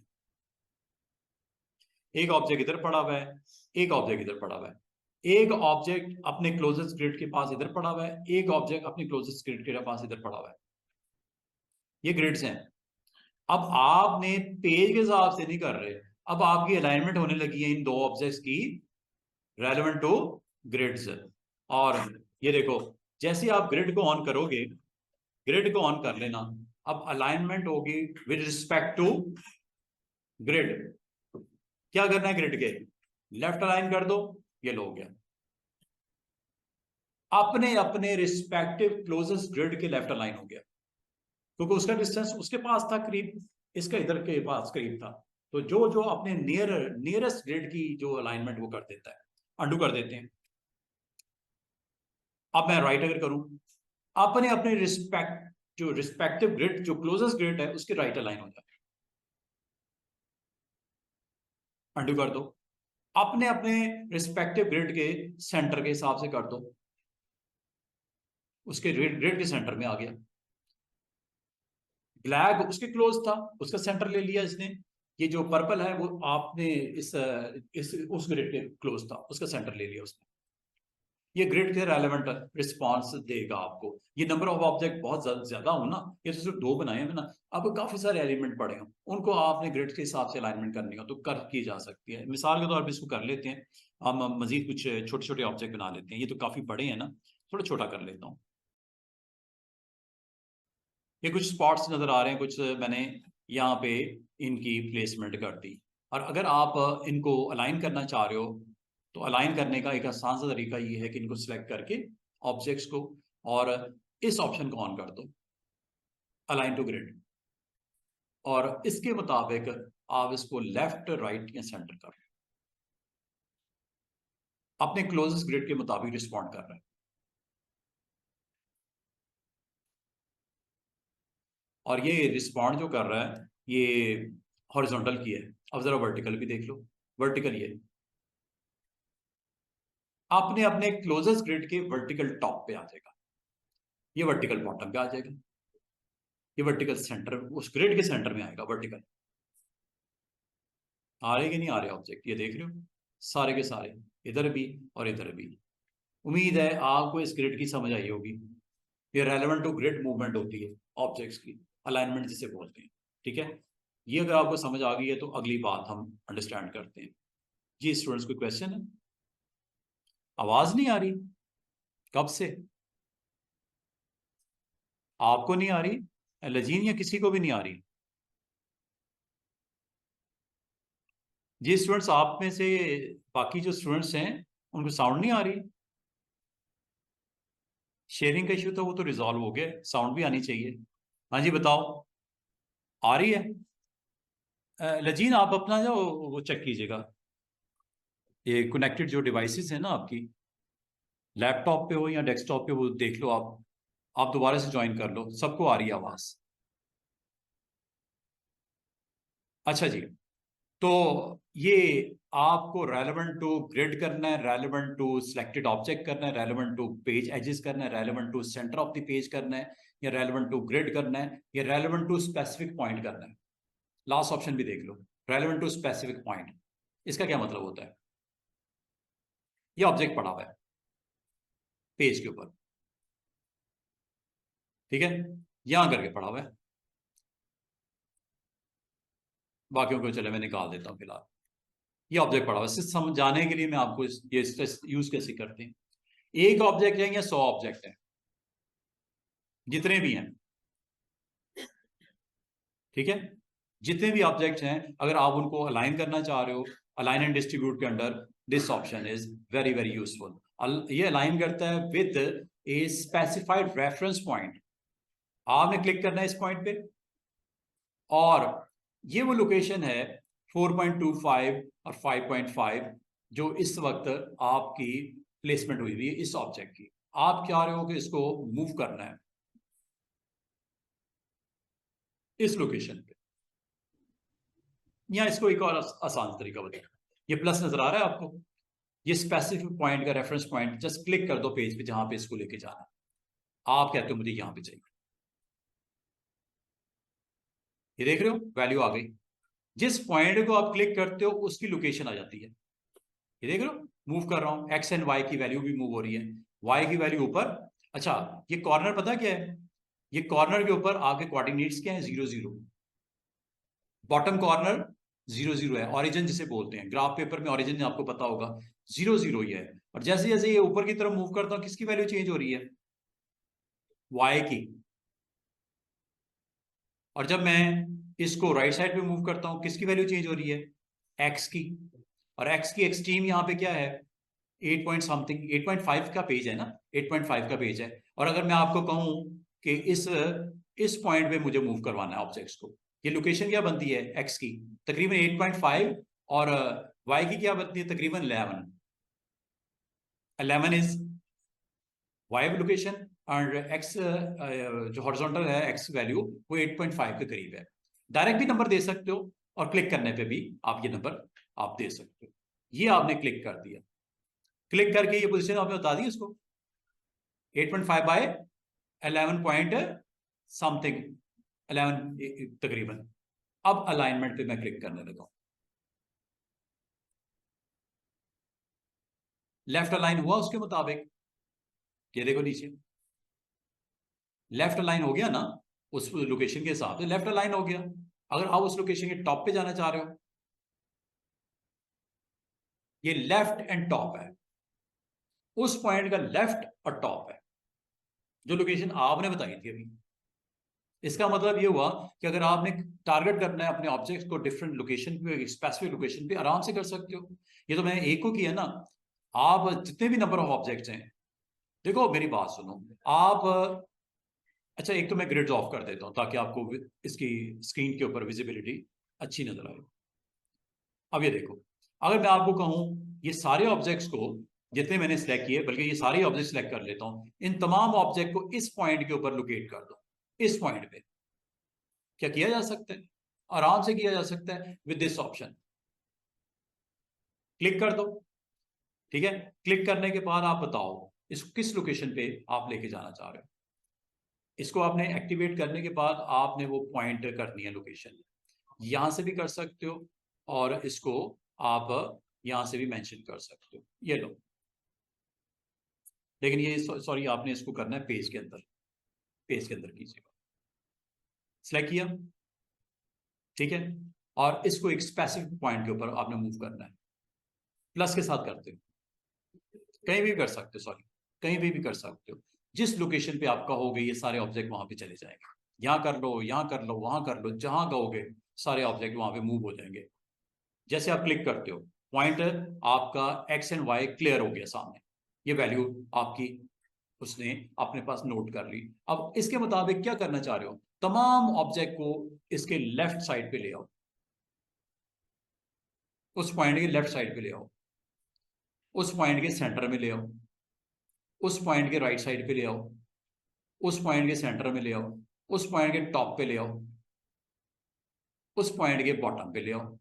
एक ऑब्जेक्ट इधर पड़ा हुआ है, एक ऑब्जेक्ट इधर पड़ा हुआ है, एक ऑब्जेक्ट अपने क्लोजेस्ट ग्रिड के पास इधर पड़ा हुआ है, एक ऑब्जेक्ट अपने क्लोजेस्ट ग्रिड के पास इधर पड़ा हुआ है। ये ग्रिड्स हैं। अब आपने पेज के हिसाब से नहीं कर रहे, अब आपकी अलाइनमेंट होने लगी है इन दो ऑब्जेक्ट्स की रेलेवेंट टू ग्रिड्स। और ये देखो, जैसे आप ग्रिड को ऑन करोगे, ग्रिड को ऑन कर लेना, अब अलाइनमेंट होगी विद रिस्पेक्ट टू ग्रिड। क्या करना है, ग्रिड के लेफ्ट अलाइन कर दो, ये लो हो गया। अपने अपने रिस्पेक्टिव क्लोजेस्ट ग्रिड के लेफ्ट अलाइन हो गया, क्योंकि उसका डिस्टेंस उसके पास था करीब, इसका इधर के पास करीब था। तो जो जो अपने नियरेस्ट ग्रिड की जो अलाइनमेंट वो कर देता है, अंडू कर देते हैं। अब मैं राइट अगर करूं, अपने अपने रिस्पेक्टिव ग्रिड, जो क्लोजेस्ट ग्रिड है उसके राइट अलाइन हो जाए, अंडू कर दो। अपने अपने रिस्पेक्टिव ग्रिड के सेंटर के हिसाब से कर दो, उसके ग्रिड के सेंटर में आ गया। ब्लैक उसके क्लोज था, उसका सेंटर ले लिया इसने। ये जो पर्पल है वो आपने इस उस ग्रिड के क्लोज था, उसका सेंटर ले लिया उसने। ये ग्रिड के रेलेवेंट रिस्पॉन्स देगा आपको। ये नंबर ऑफ ऑब्जेक्ट बहुत ज्यादा हो ना, ये तो सिर्फ 2 बनाए हैं ना, आपको काफी सारे एलिमेंट पड़े हो, उनको आपने ग्रिड के हिसाब से अलाइनमेंट करनी हो तो कर की जा सकती है। मिसाल के तौर पर इसको कर लेते हैं, हम मजीद कुछ छोटे छोटे ऑब्जेक्ट बना लेते हैं। ये तो काफी बड़े हैं ना, थोड़ा छोटा कर लेता हूँ। ये कुछ स्पॉट्स नजर आ रहे हैं, कुछ मैंने यहाँ पे इनकी प्लेसमेंट कर दी। और अगर आप इनको अलाइन करना चाह रहे हो तो अलाइन करने का एक आसान सा तरीका ये है कि इनको सिलेक्ट करके ऑब्जेक्ट्स को, और इस ऑप्शन को ऑन कर दो, अलाइन टू ग्रिड, और इसके मुताबिक आप इसको लेफ्ट, राइट या सेंटर कर रहे हो, अपने क्लोजेस्ट ग्रिड के मुताबिक रिस्पॉन्ड कर रहे हैं। और ये रिस्पॉन्ड जो कर रहा है ये हॉरिजॉन्टल की है। अब जरा वर्टिकल भी देख लो, वर्टिकल ये अपने अपने क्लोजेस्ट ग्रिड के वर्टिकल टॉप पे आ जाएगा, ये वर्टिकल बॉटम पे आ जाएगा, ये वर्टिकल सेंटर, उस ग्रिड के सेंटर में आएगा वर्टिकल। आ रहे कि नहीं आ रहे ऑब्जेक्ट, ये देख रहे हो सारे के सारे, इधर भी और इधर भी। उम्मीद है आपको इस ग्रिड की समझ आई होगी। ये रेलेवेंट टू ग्रिड मूवमेंट होती है ऑब्जेक्ट्स की, अलाइनमेंट जिसे बोलते हैं। ठीक है, ये अगर आपको समझ आ गई है तो अगली बात हम अंडरस्टैंड करते हैं। जी स्टूडेंट्स, कोई क्वेश्चन है? आवाज नहीं आ रही कब से? आपको नहीं आ रही लजीन, या किसी को भी नहीं आ रही? जी स्टूडेंट्स, आप में से बाकी जो स्टूडेंट्स हैं उनको साउंड नहीं आ रही? शेयरिंग का इशू था, वो तो रिजॉल्व हो गया, साउंड भी आनी चाहिए। हाँ जी बताओ, आ रही है? लजीन आप अपना जो वो चेक कीजिएगा, ये कनेक्टेड जो डिवाइसेस हैं ना आपकी, लैपटॉप पे हो या डेस्कटॉप पे, वो देख लो आप दोबारा से ज्वाइन कर लो, सबको आ रही है आवाज? अच्छा जी, तो ये आपको रेलेवेंट टू ग्रिड करना है, रेलेवेंट टू सिलेक्टेड ऑब्जेक्ट करना है, रेलेवेंट टू पेज एजेस करना है, relevant to centre of the page करना है, या रेलेवेंट टू ग्रिड करना है, या रेलेवेंट टू स्पेसिफिक पॉइंट करना है। लास्ट ऑप्शन भी देख लो, रेलेवेंट टू स्पेसिफिक पॉइंट। इसका क्या मतलब होता है? ये ऑब्जेक्ट पड़ा हुआ है पेज के ऊपर, ठीक है, यहां करके पड़ा हुआ है। बाकियों को चले मैं निकाल देता हूं फिलहाल। ये ऑब्जेक्ट पड़ा हुआ है, सिर्फ समझाने के लिए मैं आपको ये यूज कैसे करते हैं। एक ऑब्जेक्ट है या 100 ऑब्जेक्ट है, जितने भी हैं, ठीक है, जितने भी ऑब्जेक्ट हैं, अगर आप उनको अलाइन करना चाह रहे हो, अलाइन एंड डिस्ट्रीब्यूट के under this option is very very useful. ये अलाइन करता है with a specified reference point. आपने क्लिक करना है इस पॉइंट पे, और ये वो लोकेशन है 4.25 और 5.5 जो इस वक्त आपकी प्लेसमेंट हुई हुई है इस ऑब्जेक्ट की। आप चाह रहे हो कि इसको मूव करना है इस लोकेशन पे, या इसको एक और आसान तरीका बताया, ये प्लस नजर आ रहा है आपको, ये स्पेसिफिक पॉइंट का रेफरेंस पॉइंट, जस्ट क्लिक कर दो पेज पे जहां पे इसको लेके जाना है। आप कहते हो मुझे यहां पे चाहिए, ये देख रहे हो वैल्यू आ गई। जिस पॉइंट को आप क्लिक करते हो उसकी लोकेशन आ जाती है। ये देख रहे हो, मूव कर रहा हूं, एक्स एंड वाई की वैल्यू भी मूव हो रही है। वाई की वैल्यू ऊपर, अच्छा ये कॉर्नर पता क्या है, ये कॉर्नर के ऊपर आपके कोऑर्डिनेट्स क्या है, 0 0। बॉटम कॉर्नर 0 0 है, ऑरिजिन जिसे बोलते हैं, ग्राफ पेपर में ऑरिजिन आपको पता होगा, 0 0 ही है। और जैसे जैसे ये ऊपर की तरफ मूव करता हूं, किसकी वैल्यू चेंज हो रही है, वाई की। और जब मैं इसको राइट साइड पे मूव करता हूं, किसकी वैल्यू चेंज हो रही है, एक्स की। और एक्स की एक्सट्रीम यहां पे क्या है, 8 पॉइंट समथिंग 8.5 का पेज है ना, 8.5 का पेज है। और अगर मैं आपको कहूं कि इस पॉइंट पे मुझे मूव करवाना है ऑब्जेक्ट्स को, ये लोकेशन क्या बनती है एक्स की तकरीबन 8.5 और वाई की क्या बनती है तकरीबन 11 इज वाई लोकेशन और एक्स जो हॉरिजॉन्टल है एक्स वैल्यू वो 8.5 के करीब है। डायरेक्ट भी नंबर दे सकते हो और क्लिक करने पे भी आप ये नंबर आप दे सकते हो। ये आपने क्लिक कर दिया, क्लिक करके ये पोजीशन आपने बता दी इसको 8.5 बाय 11 पॉइंट समथिंग 11 तकरीबन। अब अलाइनमेंट पे मैं क्लिक करने लगा, लेफ्ट अलाइन हुआ उसके मुताबिक, ये देखो नीचे लेफ्ट अलाइन हो गया ना, उस लोकेशन के हिसाब से लेफ्ट अलाइन हो गया। अगर आप उस लोकेशन के टॉप पे जाना चाह रहे हो, ये लेफ्ट एंड टॉप है, उस पॉइंट का लेफ्ट और टॉप है जो लोकेशन आपने बताई थी अभी। इसका मतलब ये हुआ कि अगर आपने टारगेट करना है अपने ऑब्जेक्ट को डिफरेंट लोकेशन पे, स्पेसिफिक लोकेशन पे, आराम से कर सकते हो। ये तो मैंने एक को किया ना, आप जितने भी नंबर ऑफ ऑब्जेक्ट्स हैं, देखो मेरी बात सुनो आप। अच्छा एक तो मैं ग्रिड्स ऑफ कर देता हूं ताकि आपको इसकी स्क्रीन के ऊपर विजिबिलिटी अच्छी नजर आए। अब ये देखो, अगर मैं आपको कहूं ये सारे ऑब्जेक्ट्स को जितने मैंने सेलेक्ट किए, बल्कि ये सारे ऑब्जेक्ट सेलेक्ट कर लेता हूं, इन तमाम ऑब्जेक्ट को इस पॉइंट के ऊपर लोकेट कर दो, इस पॉइंट पे, क्या किया जा सकता है? आराम से किया जा सकता है विद दिस ऑप्शन। क्लिक कर दो, ठीक है। क्लिक करने के बाद आप बताओ इसको किस लोकेशन पे आप लेके जाना चाह रहे हो। इसको आपने एक्टिवेट करने के बाद आपने वो पॉइंट करनी है लोकेशन, यहां से भी कर सकते हो और इसको आप यहां से भी मेंशन कर सकते हो। ये लो, लेकिन ये सॉरी आपने इसको करना है पेज के अंदर, पेज के अंदर कीजिएगा, सिलेक्ट किया, ठीक है। और इसको एक स्पेसिफिक पॉइंट के ऊपर आपने मूव करना है, प्लस के साथ करते हो, कहीं भी कर सकते हो, सॉरी कहीं भी कर सकते हो। जिस लोकेशन पे आप कहोगे ये सारे ऑब्जेक्ट वहां पे चले जाएंगे, यहाँ कर लो, यहाँ कर लो, वहां कर लो, जहां कहोगे सारे ऑब्जेक्ट वहां पे मूव हो जाएंगे। जैसे आप क्लिक करते हो, पॉइंट आपका एक्स एंड वाई क्लियर हो गया सामने, ये वैल्यू आपकी उसने अपने पास नोट कर ली। अब इसके मुताबिक क्या करना चाह रहे हो, तमाम ऑब्जेक्ट को इसके लेफ्ट साइड पे ले आओ, उस पॉइंट के लेफ्ट साइड पे ले आओ, उस पॉइंट के सेंटर में ले आओ, उस पॉइंट के राइट साइड पे ले आओ, उस पॉइंट के सेंटर में ले आओ, उस पॉइंट के टॉप पे ले आओ, उस पॉइंट के बॉटम पे ले आओ,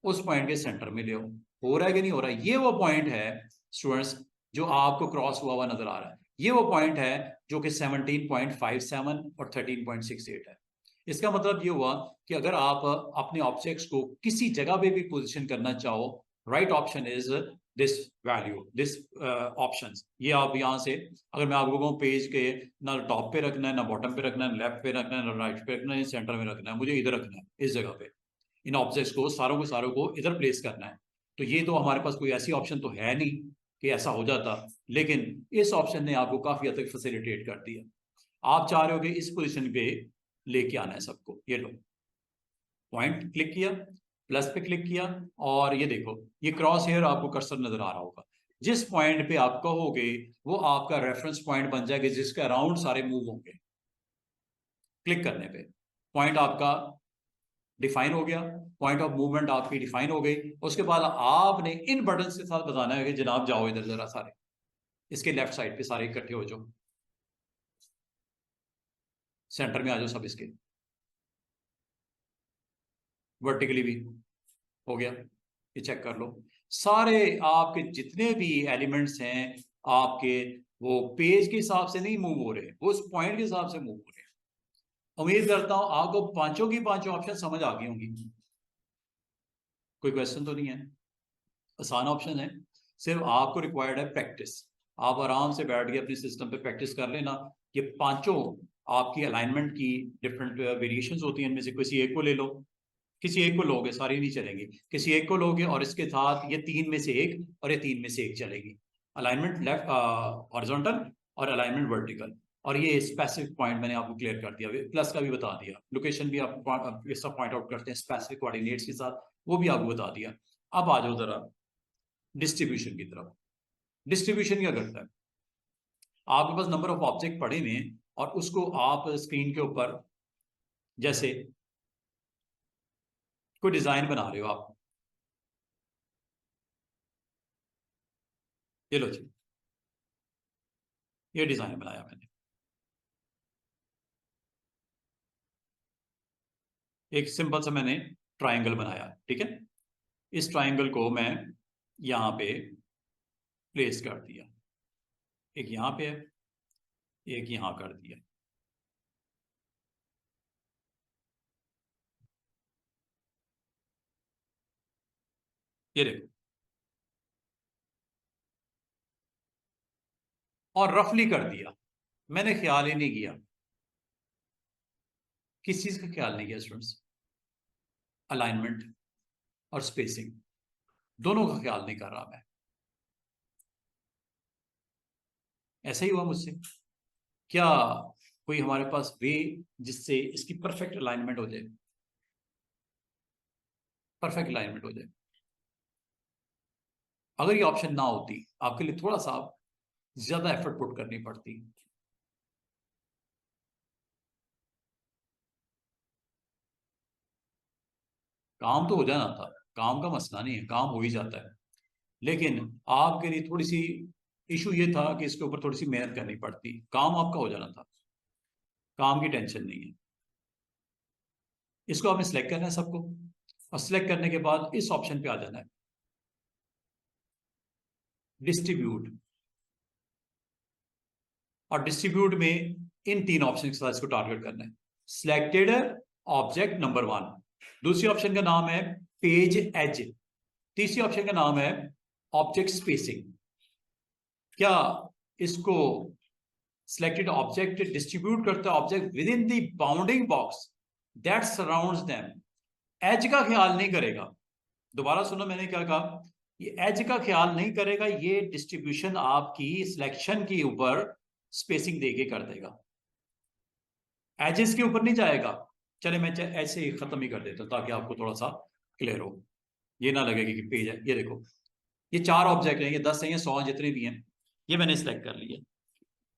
उस पॉइंट के सेंटर में ले आओ। हो रहा है कि नहीं हो रहा है? ये वो पॉइंट है स्टूडेंट्स जो आपको क्रॉस हुआ हुआ नजर आ रहा है, ये वो पॉइंट है जो कि 17.57 और 13.68 है। इसका मतलब ये हुआ कि अगर आप अपने ऑब्जेक्ट्स को किसी जगह पे भी पोजीशन करना चाहो, right option is this value, this option. ये आप यहाँ से, अगर मैं आपको कहूँ पेज के ना टॉप पे रखना है, ना बॉटम पे रखना है, लेफ्ट पे रखना है, ना राइट पे रखना है, सेंटर में रखना है, मुझे इधर रखना है, इस जगह पे इन ऑब्जेक्ट्स को सारों को इधर प्लेस करना है। तो ये तो हमारे पास कोई ऐसी ऑप्शन तो है नहीं कि ऐसा हो जाता, लेकिन इस ऑप्शन ने आपको काफी हद तक फैसिलिटेट कर दिया। आप चाह रहे हो कि इस पोजीशन पे लेके आना है सबको, ये लो पॉइंट क्लिक किया, प्लस पे क्लिक किया, और ये देखो ये क्रॉस हेयर आपको कर्सर नजर आ रहा होगा। जिस पॉइंट पे आप कहोगे वो आपका रेफरेंस पॉइंट बन जाएगा जिसके अराउंड सारे मूव होंगे। क्लिक करने पे पॉइंट आपका डिफाइन हो गया, पॉइंट ऑफ मूवमेंट आपकी डिफाइन हो गई। उसके बाद आपने इन बटन के साथ बताना है कि जनाब जाओ इधर जरा, सारे इसके लेफ्ट साइड पे सारे इकट्ठे हो जाओ, सेंटर में आ जाओ सब इसके, वर्टिकली भी हो गया, ये चेक कर लो। सारे आपके जितने भी एलिमेंट्स हैं आपके, वो पेज के हिसाब से नहीं मूव हो रहे, वो उस पॉइंट के हिसाब से मूव हो रहे हैं। उम्मीद करता हूं आपको पांचों की पांचों ऑप्शन समझ आ गई होंगी, कोई क्वेश्चन तो नहीं है, आसान ऑप्शन है। सिर्फ आपको रिक्वायर्ड है प्रैक्टिस। आप आराम से बैठ के अपने सिस्टम पे प्रैक्टिस कर लेना। ये पांचों आपकी अलाइनमेंट की डिफरेंट वेरिएशंस होती हैं, इनमें से किसी एक को ले लो, किसी एक को लोगे सारी नहीं चलेंगी, किसी एक को लोगे और इसके साथ ये तीन में से एक और ये तीन में से एक चलेगी, अलाइनमेंट लेफ्ट हॉरिजॉन्टल और अलाइनमेंट वर्टिकल। और ये स्पेसिफिक पॉइंट मैंने आपको क्लियर कर दिया, प्लस का भी बता दिया, लोकेशन भी आप सब पॉइंट आउट करते हैं स्पेसिफिक कोऑर्डिनेट्स के साथ, वो भी आपको बता दिया। अब आ जाओ जरा डिस्ट्रीब्यूशन की तरफ। डिस्ट्रीब्यूशन क्या करता है, आपके पास नंबर ऑफ ऑब्जेक्ट पड़े हुए हैं और उसको आप स्क्रीन के ऊपर जैसे कोई डिजाइन बना रहे हो आप, ये लो जी, ये डिजाइन बनाया मैंने, एक सिंपल सा मैंने ट्राइंगल बनाया, ठीक है। इस ट्राइंगल को मैं यहां पे प्लेस कर दिया, एक यहां पे है, एक यहां कर दिया, ये देखो, और रफली कर दिया, मैंने ख्याल ही नहीं किया, किस चीज का ख्याल नहीं किया स्टूडेंट्स, अलाइनमेंट और स्पेसिंग दोनों का ख्याल नहीं कर रहा मैं, ऐसा ही हुआ मुझसे। क्या कोई हमारे पास वे जिससे इसकी परफेक्ट अलाइनमेंट हो जाए, परफेक्ट अलाइनमेंट हो जाए? अगर ये ऑप्शन ना होती, आपके लिए थोड़ा सा ज्यादा एफर्ट पुट करनी पड़ती, काम तो हो जाना था, काम का मसला नहीं है, काम हो ही जाता है, लेकिन आपके लिए थोड़ी सी इशू ये था कि इसके ऊपर थोड़ी सी मेहनत करनी पड़ती, काम आपका हो जाना था, काम की टेंशन नहीं है। इसको आपने सेलेक्ट करना है सबको, और सिलेक्ट करने के बाद इस ऑप्शन पे आ जाना है, डिस्ट्रीब्यूट, और डिस्ट्रीब्यूट में इन तीन ऑप्शन के साथ इसको टारगेट करना है, सिलेक्टेड ऑब्जेक्ट नंबर 1, दूसरी ऑप्शन का नाम है पेज एज, तीसरी ऑप्शन का नाम है ऑब्जेक्ट स्पेसिंग। क्या इसको सिलेक्टेड ऑब्जेक्ट डिस्ट्रीब्यूट करता है object within the bounding box that surrounds them, edge का ख्याल नहीं करेगा, दोबारा सुनो मैंने क्या कहा, ये एज का ख्याल नहीं करेगा, ये डिस्ट्रीब्यूशन आपकी सिलेक्शन के ऊपर स्पेसिंग देके कर देगा, एजेस के ऊपर नहीं जाएगा। चले मैं ऐसे ही खत्म ही कर देता हूं ताकि आपको थोड़ा सा क्लियर हो, ये ना लगेगा कि पेज है। ये देखो, ये 4 ऑब्जेक्ट हैं, ये 10 हैं, ये 100 जितने भी हैं, ये मैंने सिलेक्ट कर लिया,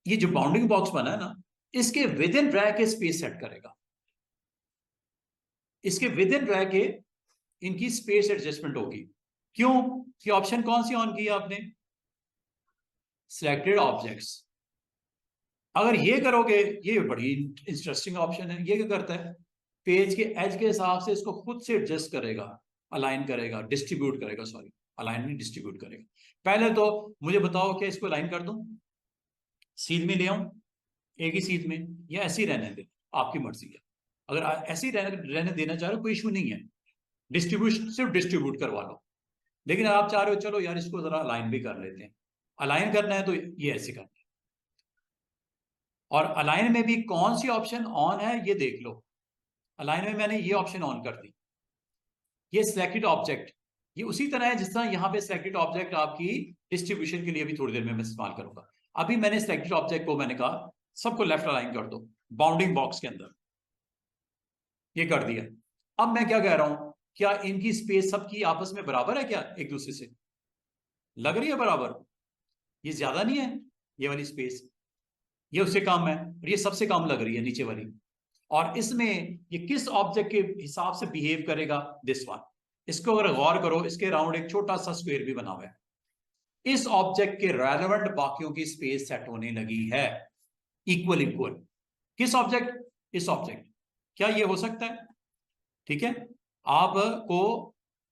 ये जो बाउंडिंग बॉक्स बना है ना, इसके विद इन रह के स्पेस सेट करेगा, इसके विद इन रह के इनकी स्पेस एडजस्टमेंट होगी। क्यों? कि ऑप्शन कौन सी ऑन की आपने, सिलेक्टेड ऑब्जेक्ट्स। अगर ये करोगे, ये बड़ी इंटरेस्टिंग ऑप्शन है, ये क्या करता है, पेज के एज के हिसाब से इसको खुद से एडजस्ट करेगा, अलाइन करेगा, डिस्ट्रीब्यूट करेगा, सॉरी अलाइन नहीं डिस्ट्रीब्यूट करेगा। पहले तो मुझे बताओ क्या इसको अलाइन कर दूं, सीध में ले आऊं एक ही सीध में, या ऐसे ही रहने दे, आपकी मर्जी है। अगर ऐसे ही रहने देना चाह रहे हो कोई इशू नहीं है, डिस्ट्रीब्यूशन सिर्फ डिस्ट्रीब्यूट करवा लो, लेकिन आप चाह रहे हो चलो यार इसको जरा अलाइन भी कर लेते हैं, अलाइन करना है तो ये ऐसे करना है। और अलाइन में भी कौन सी ऑप्शन ऑन है ये देख लो, अलाइन में मैंने ये ऑप्शन ऑन कर दी, ये सिलेक्टेड ऑब्जेक्ट, ये उसी तरह है जिस तरह यहां पे सिलेक्टेड ऑब्जेक्ट आपकी डिस्ट्रीब्यूशन के लिए भी थोड़ी देर में मैं इस्तेमाल करूंगा। अभी मैंने सिलेक्टेड ऑब्जेक्ट को मैंने कहा सबको लेफ्ट अलाइन कर दो बाउंडिंग बॉक्स के अंदर, ये कर दिया। अब मैं क्या कह रहा हूं, क्या इनकी स्पेस सबकी आपस में बराबर है, क्या एक दूसरे से लग रही है बराबर, ये ज्यादा नहीं है ये वाली स्पेस, ये उससे कम है, और ये सबसे कम लग रही है नीचे वाली, और इसमें ये किस ऑब्जेक्ट के हिसाब से बिहेव करेगा, दिस वन। इसको अगर गौर करो, इसके राउंड एक छोटा सा स्क्वायर भी बना हुआ है, इस ऑब्जेक्ट के रेलेवेंट बाकियों की स्पेस सेट होने लगी है, इक्वल इक्वल। किस ऑब्जेक्ट, इस ऑब्जेक्ट, क्या ये हो सकता है? ठीक है, आपको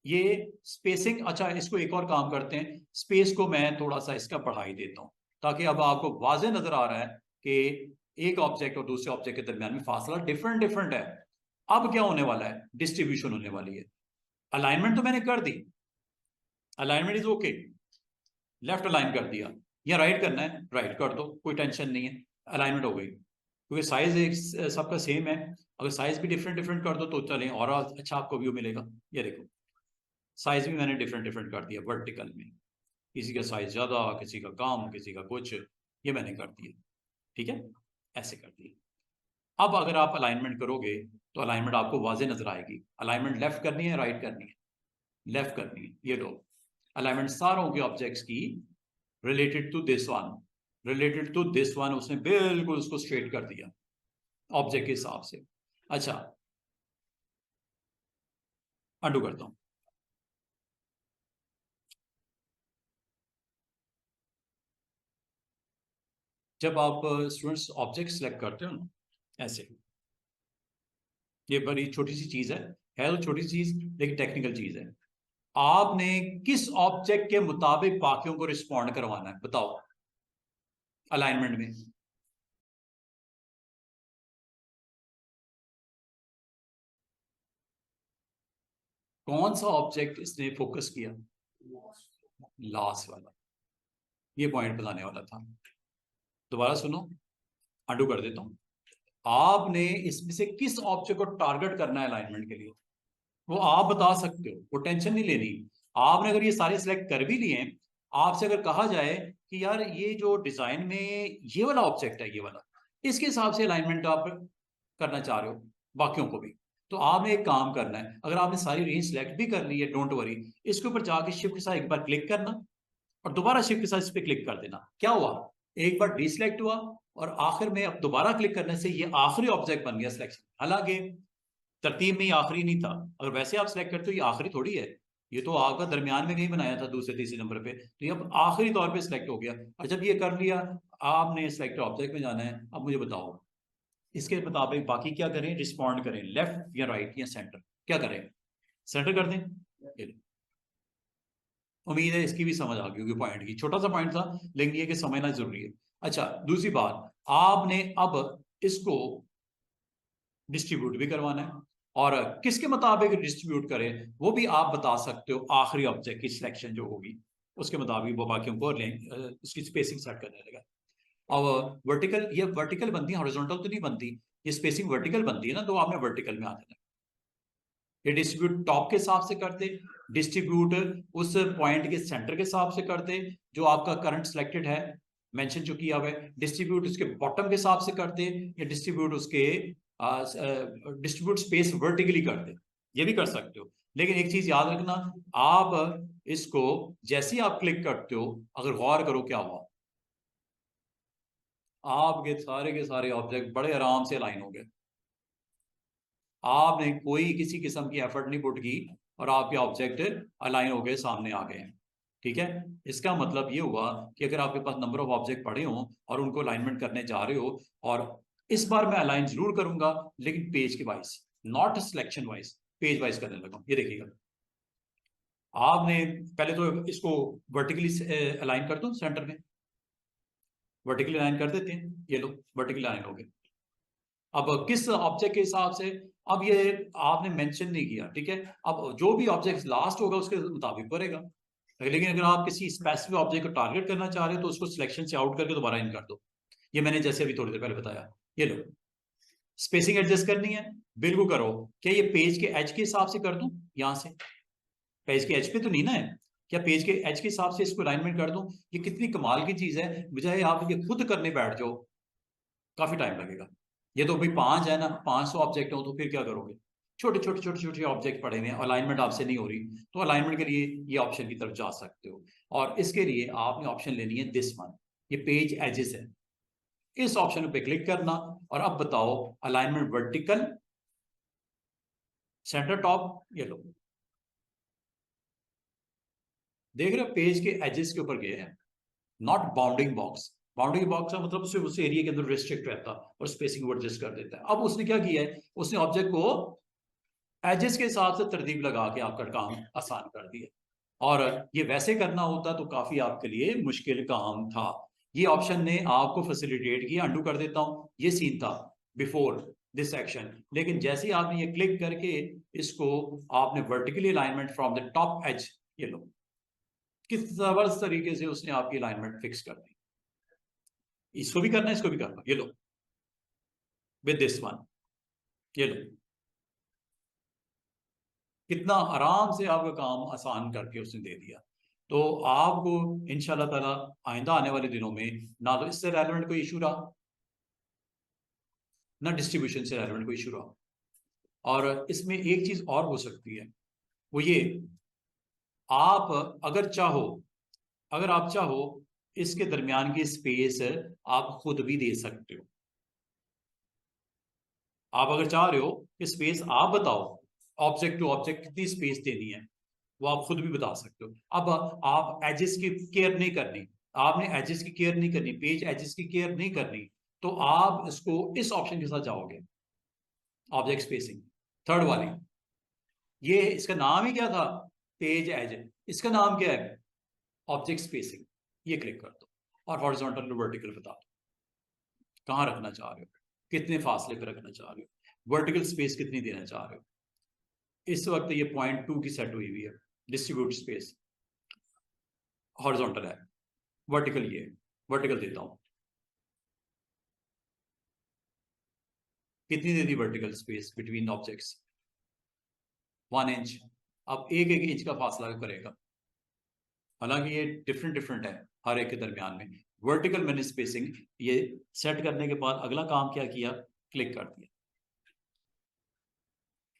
ये स्पेसिंग, अच्छा इसको एक और काम करते हैं, स्पेस को मैं थोड़ा सा इसका बढ़ा ही देता हूं, ताकि अब आपको वाजे नजर आ रहा है कि एक ऑब्जेक्ट और दूसरे ऑब्जेक्ट के दरमियान में फासला डिफरेंट डिफरेंट है। अब क्या होने वाला है, डिस्ट्रीब्यूशन होने वाली है। अलाइनमेंट तो मैंने कर दी, alignment is okay, left align कर दिया, या राइट करना है राइट कर दो, कोई टेंशन नहीं है, अलाइनमेंट हो गई, क्योंकि साइज एक सबका सेम है, अगर साइज भी डिफरेंट डिफरेंट कर दो तो चलें और अच्छा आपको व्यू मिलेगा। ये देखो, साइज भी मैंने डिफरेंट डिफरेंट कर दिया वर्टिकल में, किसी का साइज ज्यादा, किसी का कम, किसी का कुछ, ये मैंने कर दिया, ठीक है, ऐसे कर दिया। अब अगर आप अलाइनमेंट करोगे तो अलाइनमेंट आपको वाजे नजर आएगी, अलाइनमेंट लेफ्ट करनी है राइट करनी है, लेफ्ट करनी है, ये लो अलाइनमेंट सारों के ऑब्जेक्ट्स की related to this one, related to this one, उसने बिल्कुल उसको स्ट्रेट कर दिया ऑब्जेक्ट के हिसाब से। अच्छा, अंडू करता हूं। जब आप स्टूडेंट्स ऑब्जेक्ट सेलेक्ट करते हो ना, ऐसे, ये बड़ी छोटी सी चीज है तो छोटी सी चीज लेकिन टेक्निकल चीज है। आपने किस ऑब्जेक्ट के मुताबिक बाकियों को रिस्पॉन्ड करवाना है, बताओ अलाइनमेंट में। कौन सा ऑब्जेक्ट इसने फोकस किया? लास्ट वाला। ये पॉइंट बताने वाला था। दोबारा सुनो, अंडू कर देता हूं। आपने इसमें से किस ऑब्जेक्ट को टारगेट करना है अलाइनमेंट के लिए, वो आप बता सकते हो, वो टेंशन नहीं लेनी। आपने अगर ये सारे सिलेक्ट कर भी लिए, आपसे अगर कहा जाए कि यार ये जो डिजाइन में ये वाला ऑब्जेक्ट है, ये वाला, इसके हिसाब से अलाइनमेंट आप करना चाह रहे हो बाकियों को भी, तो आपने एक काम करना है। अगर आपने सारी रेंज सिलेक्ट भी कर ली है, डोंट वरी, इसके ऊपर जाके शिफ्ट के साथ एक बार क्लिक करना और दोबारा शिफ्ट के साथ इस पर क्लिक कर देना। क्या हुआ, एक बार डिसलेक्ट हुआ और आखिर में अब दोबारा क्लिक करने से ये आखिरी ऑब्जेक्ट बन गया सिलेक्शन। हालांकि तरतीब में ये आखिरी नहीं था, अगर वैसे आप सिलेक्ट करते हो ये आखिरी थोड़ी है, ये तो आपका दरमियान में नहीं बनाया था दूसरे तीसरे नंबर पे, तो ये अब आखिरी तौर पे सिलेक्ट हो गया। और जब ये कर लिया, आपने सिलेक्ट ऑब्जेक्ट में जाना है। अब मुझे बताओ इसके मुताबिक बाकी क्या करें, रिस्पॉन्ड करें, लेफ्ट या राइट या सेंटर, क्या करें? सेंटर कर दें। उम्मीद है इसकी भी समझ आ गई होगी, पॉइंट की, छोटा सा पॉइंट था लेकिन ये कि समझना जरूरी है। अच्छा, दूसरी बात, आपने अब इसको डिस्ट्रीब्यूट भी करवाना है, और किसके मुताबिक डिस्ट्रीब्यूट करें वो भी आप बता सकते हो। आखिरी ऑब्जेक्ट की सिलेक्शन जो होगी उसके मुताबिक वो बाकियों को उसकी स्पेसिंग सेट करने लगा। अब वर्टिकल, ये वर्टिकल बनती है, हॉरिजॉन्टल तो नहीं बनती, ये स्पेसिंग वर्टिकल बनती है ना, तो आपने वर्टिकल में आ जाना है। ये डिस्ट्रीब्यूट टॉप के हिसाब से कर दे, डिस्ट्रीब्यूट उस पॉइंट के सेंटर के हिसाब से कर दे जो आपका करंट सिलेक्टेड है, मेंशन जो किया हुआ है, डिस्ट्रीब्यूट उसके बॉटम के हिसाब से कर दे, या डिस्ट्रीब्यूट उसके डिस्ट्रीब्यूट स्पेस वर्टिकली कर दे, ये भी कर सकते हो। लेकिन एक चीज याद रखना, आप इसको जैसे ही आप क्लिक करते हो, अगर गौर करो क्या हुआ, आपके सारे के सारे ऑब्जेक्ट बड़े आराम से अलाइन हो गए। आपने कोई किसी किस्म की एफर्ट नहीं पुट की और आपके ऑब्जेक्ट अलाइन हो गए, सामने आ गए हैं। ठीक है, इसका मतलब ये हुआ कि अगर आपके पास नंबर ऑफ ऑब्जेक्ट पड़े हों और उनको अलाइनमेंट करने जा रहे हो, और इस बार मैं अलाइन जरूर करूंगा लेकिन पेज के wise, not selection wise, page wise करने लगा। ये देखिएगा, आपने पहले तो इसको वर्टिकली अलाइन कर दो सेंटर में, वर्टिकली अलाइन कर देते हैं, ये लो वर्टिकली अलाइन हो गए। अब किस ऑब्जेक्ट के हिसाब से, अब ये आपने मेंशन नहीं किया, ठीक है। अब जो भी ऑब्जेक्ट लास्ट होगा उसके मुताबिक करेगा, लेकिन अगर आप किसी स्पेसिफिक ऑब्जेक्ट को टारगेट करना चाह रहे हो तो उसको सिलेक्शन से आउट करके दोबारा इन कर दो। ये मैंने जैसे अभी थोड़ी देर पहले बताया। ये लो, स्पेसिंग एडजस्ट करनी है, बिल्कुल करो। क्या ये पेज के एज के हिसाब से कर दूं, यहां से पेज के एज पे तो नहीं ना है, क्या पेज के एज के हिसाब से इसको अलाइनमेंट कर दूं? ये कितनी कमाल की चीज है, बजाय आप ये खुद करने बैठ जाओ काफी टाइम लगेगा। ये तो भाई 5 है ना, 500 ऑब्जेक्ट हो तो फिर क्या करोगे? छोटे छोटे छोटे छोटे ऑब्जेक्ट पड़े हुए हैं, अलाइनमेंट आपसे नहीं हो रही, तो अलाइनमेंट के लिए ये ऑप्शन की तरफ जा सकते हो। और इसके लिए आपने ऑप्शन लेनी है दिस वन, ये पेज एजेस है, इस ऑप्शन पे क्लिक करना। और अब बताओ, अलाइनमेंट वर्टिकल, सेंटर टॉप, ये लो, देख रहे हो पेज के एजेस के ऊपर गए हैं, not bounding box. Bounding box का मतलब सिर्फ उस एरिया के अंदर रिस्ट्रिक्ट रहता और स्पेसिंग को एडजस्ट कर देता है। अब उसने क्या किया है, उसने ऑब्जेक्ट को एजेस के हिसाब से तरतीब लगा के आपका काम आसान कर दिया। और ये वैसे करना होता तो काफी आपके लिए मुश्किल काम था। ये ऑप्शन ने आपको फैसिलिटेट किया। अंडू कर देता हूं, ये सीन था बिफोर दिस एक्शन, लेकिन जैसे ही आपने ये क्लिक करके इसको आपने vertically alignment from the top edge, ये लो किस जबरदस्त तरीके से उसने आपकी अलाइनमेंट फिक्स कर दी। इसको भी करना है, इसको भी करना, ये लो विद दिस वन, ये लो, कितना आराम से आपका काम आसान करके उसने दे दिया। तो आपको इंशाल्लाह ताला आइंदा आने वाले दिनों में ना तो इससे रेलेवेंट कोई इशू रहा, ना डिस्ट्रीब्यूशन से रेलेवेंट कोई इशू रहा। और इसमें एक चीज और हो सकती है, वो ये, आप अगर चाहो, अगर आप चाहो इसके दरमियान की स्पेस आप खुद भी दे सकते हो। आप अगर चाह रहे हो कि स्पेस आप बताओ ऑब्जेक्ट टू ऑब्जेक्ट कितनी स्पेस देनी है, वो आप खुद भी बता सकते हो। अब आप एजेस की केयर नहीं करनी, आपने एजेस की केयर नहीं करनी, पेज एजेस की केयर नहीं करनी, तो आप इसको इस ऑप्शन के साथ जाओगे, ऑब्जेक्ट स्पेसिंग, थर्ड वाली। ये इसका नाम ही क्या था, पेज एज, इसका नाम क्या है, ऑब्जेक्ट स्पेसिंग। ये क्लिक कर दो और हॉरिजॉन्टल वर्टिकल बता दो कहाँ रखना चाह रहे हो, कितने फासले पर रखना चाह रहे हो, वर्टिकल स्पेस कितनी देना चाह रहे हो। इस वक्त ये 0.2 की सेट हुई हुई है डिस्ट्रीब्यूट स्पेस, हॉरिजॉन्टल है, वर्टिकल ये वर्टिकल देता हूं, कितनी दे दी vertical space between objects, 1 inch. अब एक एक इंच का फासला करेगा, हालांकि ये डिफरेंट डिफरेंट है हर एक के दरमियान में। वर्टिकल मैंने स्पेसिंग ये सेट करने के बाद अगला काम क्या किया, क्लिक कर दिया।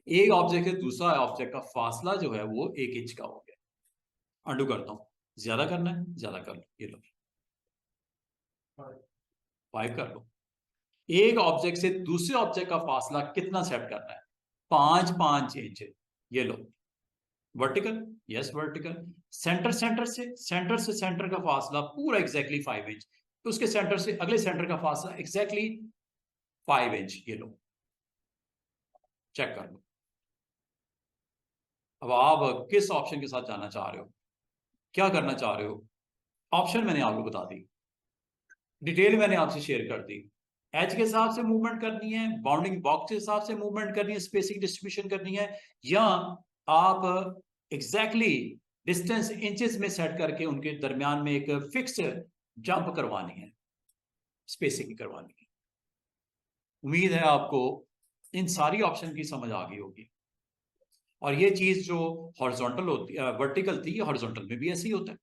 एक ऑब्जेक्ट से दूसरा ऑब्जेक्ट का फासला जो है वो 1 इंच का हो गया। अंडू करता हूं, ज्यादा करना है ज्यादा कर लो, ये लो 5 कर लो। एक ऑब्जेक्ट से दूसरे ऑब्जेक्ट का फासला कितना सेट करना है, 5 इंच। ये लो वर्टिकल, यस वर्टिकल। सेंटर से सेंटर का फासला पूरा एग्जैक्टली 5 इंच, उसके सेंटर से अगले सेंटर का फासला एग्जैक्टली 5 इंच। ये लो चेक कर लो। अब आप किस ऑप्शन के साथ जाना चाह रहे हो, क्या करना चाह रहे हो, ऑप्शन मैंने आपको बता दी, डिटेल मैंने आपसे शेयर कर दी। एज के हिसाब से मूवमेंट करनी है, बाउंडिंग बॉक्स के हिसाब से मूवमेंट करनी है, स्पेसिंग डिस्ट्रीब्यूशन करनी है, या आप एग्जैक्टली डिस्टेंस इंचेस में सेट करके उनके दरमियान में एक फिक्स जंप करवानी है, स्पेसिंग करवानी है। उम्मीद है आपको इन सारी ऑप्शन की समझ आ गई होगी। और ये चीज जो हॉरिजॉन्टल होती है, वर्टिकल थी, ये हॉरिजॉन्टल में भी ऐसे ही होता है।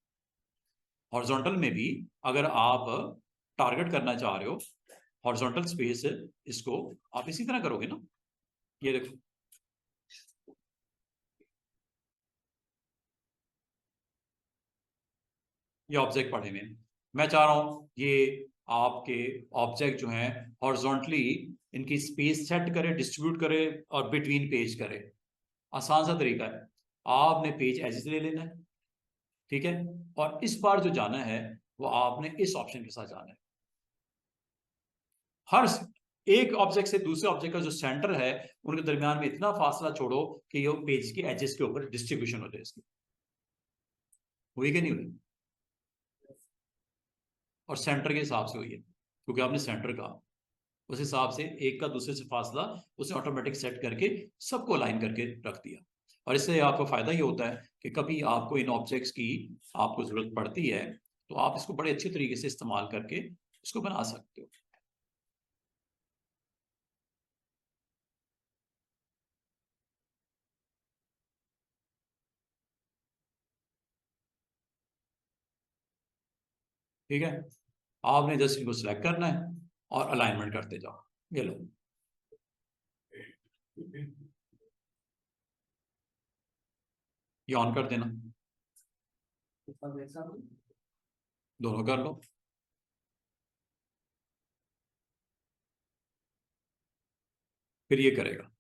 हॉरिजॉन्टल में भी अगर आप टारगेट करना चाह रहे हो हॉरिजॉन्टल स्पेस, इसको आप इसी तरह करोगे ना। ये देखो ये ऑब्जेक्ट पढ़े में, मैं चाह रहा हूं ये आपके ऑब्जेक्ट जो हैं हॉरिजॉन्टली इनकी स्पेस सेट करे, डिस्ट्रीब्यूट करे और बिटवीन पेज करे। आसान सा तरीका है, आपने पेज एजेस ले लेना है, ठीक है, और इस बार जो जाना है वो आपने इस ऑप्शन के साथ जाना है। हर एक ऑब्जेक्ट से दूसरे ऑब्जेक्ट का जो सेंटर है उनके दरमियान में इतना फासला छोड़ो कि ये पेज के एजेस के ऊपर डिस्ट्रीब्यूशन हो जाए इसकी। हुई कि नहीं हुई, और सेंटर के हिसाब से हुई है क्योंकि आपने सेंटर कहा, उस हिसाब से एक का दूसरे से फासला उसने ऑटोमेटिक सेट करके सबको अलाइन करके रख दिया। और इससे आपको फायदा ये होता है कि कभी आपको इन ऑब्जेक्ट्स की आपको जरूरत पड़ती है तो आप इसको बड़े अच्छे तरीके से इस्तेमाल करके इसको बना सकते हो। ठीक है, आपने जस्ट इनको सिलेक्ट करना है और अलाइनमेंट करते जाओ। ये लो ये ऑन कर देना, दोनों कर लो। फिर ये करेगा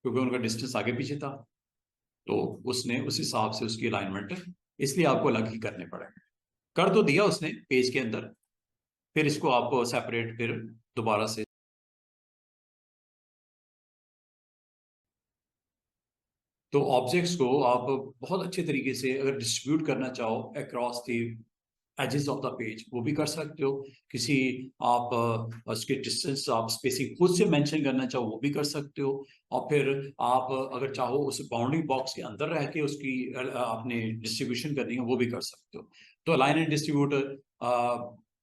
क्योंकि उनका डिस्टेंस आगे पीछे था तो उसने उस हिसाब से उसकी अलाइनमेंट इसलिए आपको अलग ही करने पड़े। कर तो दिया उसने पेज के अंदर, फिर इसको आपको सेपरेट फिर दोबारा से। तो ऑब्जेक्ट्स को आप बहुत अच्छे तरीके से अगर डिस्ट्रीब्यूट करना चाहो across the edges of the page वो भी कर सकते हो। किसी आप उसके डिस्टेंस आप स्पेसिंग खुद से मेंशन करना चाहो वो भी कर सकते हो। और फिर आप अगर चाहो उस बाउंडिंग बॉक्स के अंदर रह के उसकी आपने डिस्ट्रीब्यूशन करनी है वो भी कर सकते हो। तो अलाइन एंड डिस्ट्रीब्यूट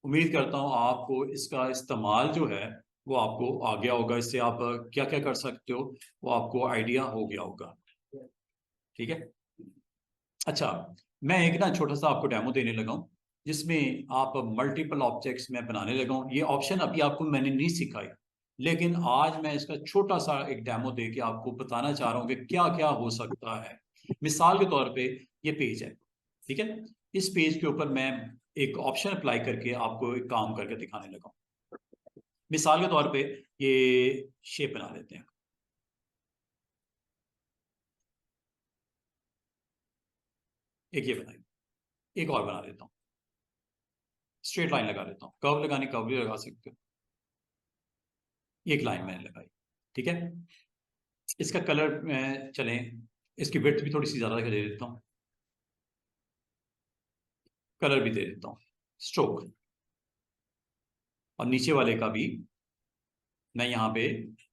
उम्मीद करता हूँ आपको इसका इस्तेमाल जो है वो आपको आ गया होगा, इससे आप क्या क्या कर सकते हो वो आपको आइडिया हो गया होगा। ठीक है, अच्छा, मैं एक ना छोटा सा आपको डेमो देने लगा हूँ जिसमें आप मल्टीपल ऑब्जेक्ट्स में बनाने लगा हूँ। ये ऑप्शन अभी आपको मैंने नहीं सिखाई, लेकिन आज मैं इसका छोटा सा एक डेमो दे के आपको बताना चाह रहा हूँ कि क्या क्या हो सकता है। मिसाल के तौर पे ये पेज है, ठीक है, इस पेज के ऊपर मैं एक ऑप्शन अप्लाई करके आपको एक काम करके दिखाने लगा हूं। मिसाल के तौर पे ये शेप बना लेते हैं। एक ये बनाई, एक और बना देता हूँ, स्ट्रेट लाइन लगा देता हूँ। कर्व लगानी कर्व भी लगा सकते हो। एक लाइन मैंने लगाई, ठीक है। इसका कलर चलें, इसकी विड्थ भी थोड़ी सी ज्यादा दे देता हूँ, कलर भी दे देता हूँ स्ट्रोक, और नीचे वाले का भी मैं यहाँ पे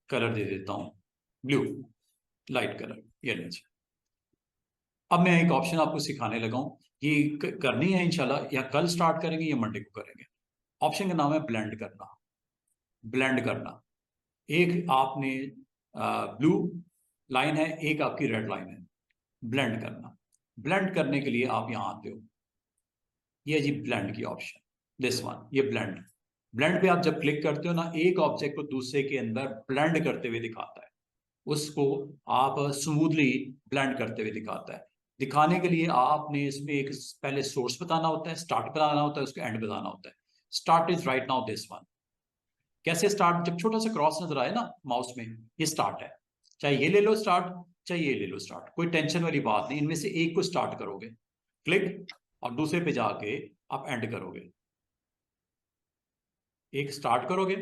कलर दे देता हूँ ब्लू, लाइट कलर, ये लीजिए। अब मैं एक ऑप्शन आपको सिखाने लगा हूँ, ये करनी है इंशाल्लाह, या कल स्टार्ट करेंगे या मंडे को करेंगे। ऑप्शन का नाम है ब्लेंड करना। ब्लेंड करना, एक आपने ब्लू लाइन है, एक आपकी रेड लाइन है, ब्लेंड करना। ब्लेंड करने के लिए आप यहाँ आते हो, ये जी ब्लेंड की ऑप्शन, दिस वन, ये ब्लेंड। ब्लेंड पे आप जब क्लिक करते हो ना, एक ऑब्जेक्ट को दूसरे के अंदर ब्लेंड करते हुए दिखाता है, उसको आप स्मूथली ब्लेंड करते हुए दिखाता है। दिखाने के लिए आपने इसमें एक पहले सोर्स बताना होता है, स्टार्ट बताना होता है, उसको एंड बताना होता है। Start is right now this one. कैसे स्टार्ट? जब छोटा सा क्रॉस नजर आए ना माउस में, ये स्टार्ट है। चाहे ये ले लो स्टार्ट, चाहे ये ले लो स्टार्ट, कोई टेंशन वाली बात नहीं। इनमें से एक को स्टार्ट करोगे, क्लिक, और दूसरे पे जाके आप एंड करोगे। एक स्टार्ट करोगे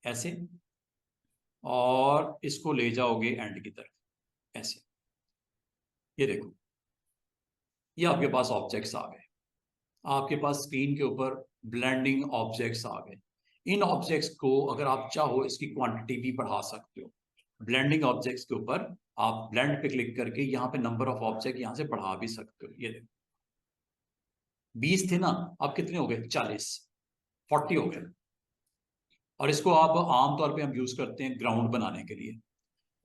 ऐसे, और इसको ले जाओगे एंड की तरफ ऐसे। ये देखो, ये आपके पास ऑब्जेक्ट्स आ गए, आपके पास स्क्रीन के ऊपर ब्लेंडिंग ऑब्जेक्ट्स आ गए। इन ऑब्जेक्ट्स को अगर आप चाहो इसकी क्वांटिटी भी बढ़ा सकते हो। ब्लेंडिंग ऑब्जेक्ट्स के ऊपर आप ब्लेंड पे क्लिक करके यहाँ पे नंबर ऑफ ऑब्जेक्ट यहाँ से बढ़ा भी सकते हो। ये देखो 20 थे ना, अब कितने हो गए? 40, 40 हो गए। और इसको आप आमतौर पे हम यूज करते हैं ग्राउंड बनाने के लिए।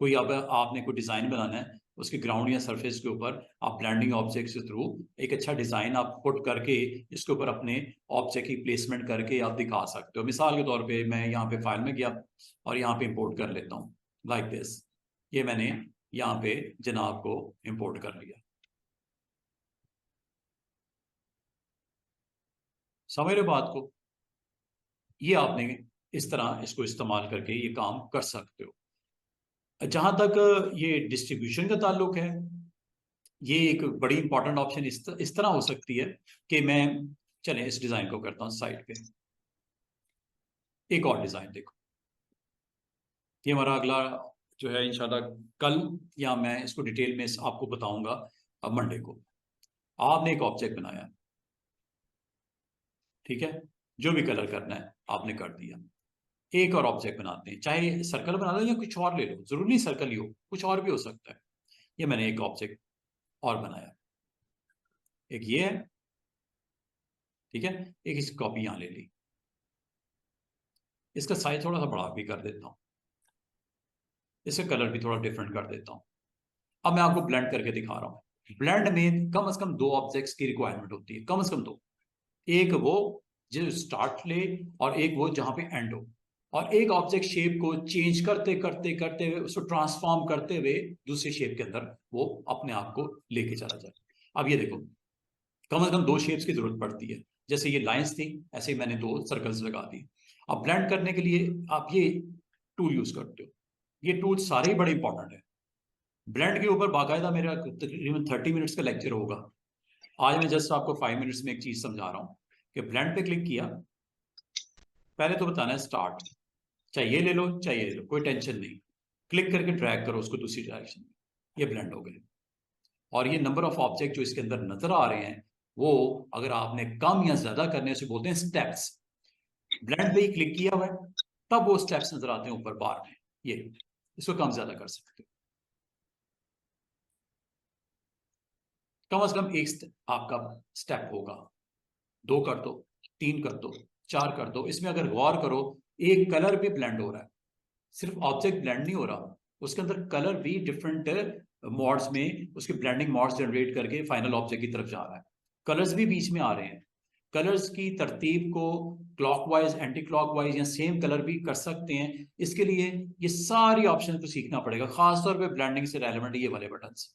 कोई अब आपने कोई डिजाइन बनाना है, उसके ग्राउंड या सरफेस के ऊपर आप ब्लेंडिंग ऑब्जेक्ट के थ्रू एक अच्छा डिजाइन आप पुट करके इसके ऊपर अपने ऑब्जेक्ट की प्लेसमेंट करके आप दिखा सकते हो। मिसाल के तौर पे मैं यहाँ पे फाइल में गया और यहाँ पे इंपोर्ट कर लेता हूँ लाइक दिस। ये मैंने यहाँ पे जनाब को इंपोर्ट कर लिया। समझ रहे बात को? ये आपने इस तरह इसको इस्तेमाल करके ये काम कर सकते हो। जहां तक ये डिस्ट्रीब्यूशन का ताल्लुक है, ये एक बड़ी इंपॉर्टेंट ऑप्शन इस तरह हो सकती है कि मैं, चलें इस डिजाइन को करता हूं साइड पे। एक और डिजाइन देखो, ये हमारा अगला जो है इंशाल्लाह कल, या मैं इसको डिटेल में आपको बताऊंगा अब मंडे को। आपने एक ऑब्जेक्ट बनाया, ठीक है, जो भी कलर करना है आपने कर दिया। एक और ऑब्जेक्ट बनाते हैं, चाहे सर्कल बना लो या कुछ और ले लो, जरूरी नहीं सर्कल ही हो, कुछ और भी हो सकता है। ये मैंने एक ऑब्जेक्ट और बनाया, एक ये है, ठीक है, एक इसकी कॉपी यहां ले ली। इसका साइज थोड़ा सा बड़ा भी कर देता हूं, इसका कलर भी थोड़ा डिफरेंट कर देता हूं। अब मैं आपको ब्लेंड करके दिखा रहा हूं। ब्लेंड में कम से कम दो ऑब्जेक्ट्स की रिक्वायरमेंट होती है, कम से कम दो। एक वो जो स्टार्ट ले, और एक वो जहां पे एंड हो। और एक ऑब्जेक्ट शेप को चेंज करते करते करते हुए, उसको ट्रांसफॉर्म करते हुए दूसरे शेप के अंदर वो अपने आप को लेके चला जाए। अब ये देखो, कम से कम दो शेप्स की जरूरत पड़ती है। जैसे ये लाइंस थी, ऐसे ही मैंने दो सर्कल्स लगा दी। अब ब्लेंड करने के लिए आप ये टूल यूज करते हो। ये टूल सारे ही बड़े इंपॉर्टेंट है। ब्लेंड के ऊपर बाकायदा मेरा तकरीबन 30 मिनट्स का लेक्चर होगा। आज मैं जस्ट आपको 5 मिनट्स में एक चीज समझा रहा हूँ कि ब्लेंड पे क्लिक किया, पहले तो बताना है स्टार्ट, चाहे ये ले लो चाहे ये ले लो, कोई टेंशन नहीं। क्लिक करके ड्रैग करो उसको दूसरी डायरेक्शन में, ये ब्लेंड हो गए। और ये नंबर ऑफ ऑब्जेक्ट जो इसके अंदर नजर आ रहे हैं, वो अगर आपने कम या ज्यादा करने से बोलते हैं स्टेप्स। ब्लेंड पे ही क्लिक किया हुआ है, तब वो स्टेप्स नजर आते हैं ऊपर बार में। ये इसको कम ज्यादा कर सकते हो। कम से कम एक आपका स्टेप होगा, दो कर दो, तीन कर दो, चार कर दो। इसमें अगर गौर करो, एक कलर भी ब्लेंड हो रहा है, सिर्फ ऑब्जेक्ट ब्लेंड नहीं हो रहा, उसके अंदर कलर भी डिफरेंट मॉड्स में उसके ब्लेंडिंग मॉड्स जनरेट करके फाइनल ऑब्जेक्ट की तरफ जा रहा है। कलर्स भी बीच में आ रहे हैं। कलर्स की तरतीब को क्लॉकवाइज, एंटी क्लॉकवाइज या सेम कलर भी कर सकते हैं। इसके लिए ये सारी ऑप्शन को सीखना पड़ेगा, खासतौर पे ब्लेंडिंग से रेलेवेंट ये वाले बटन्स।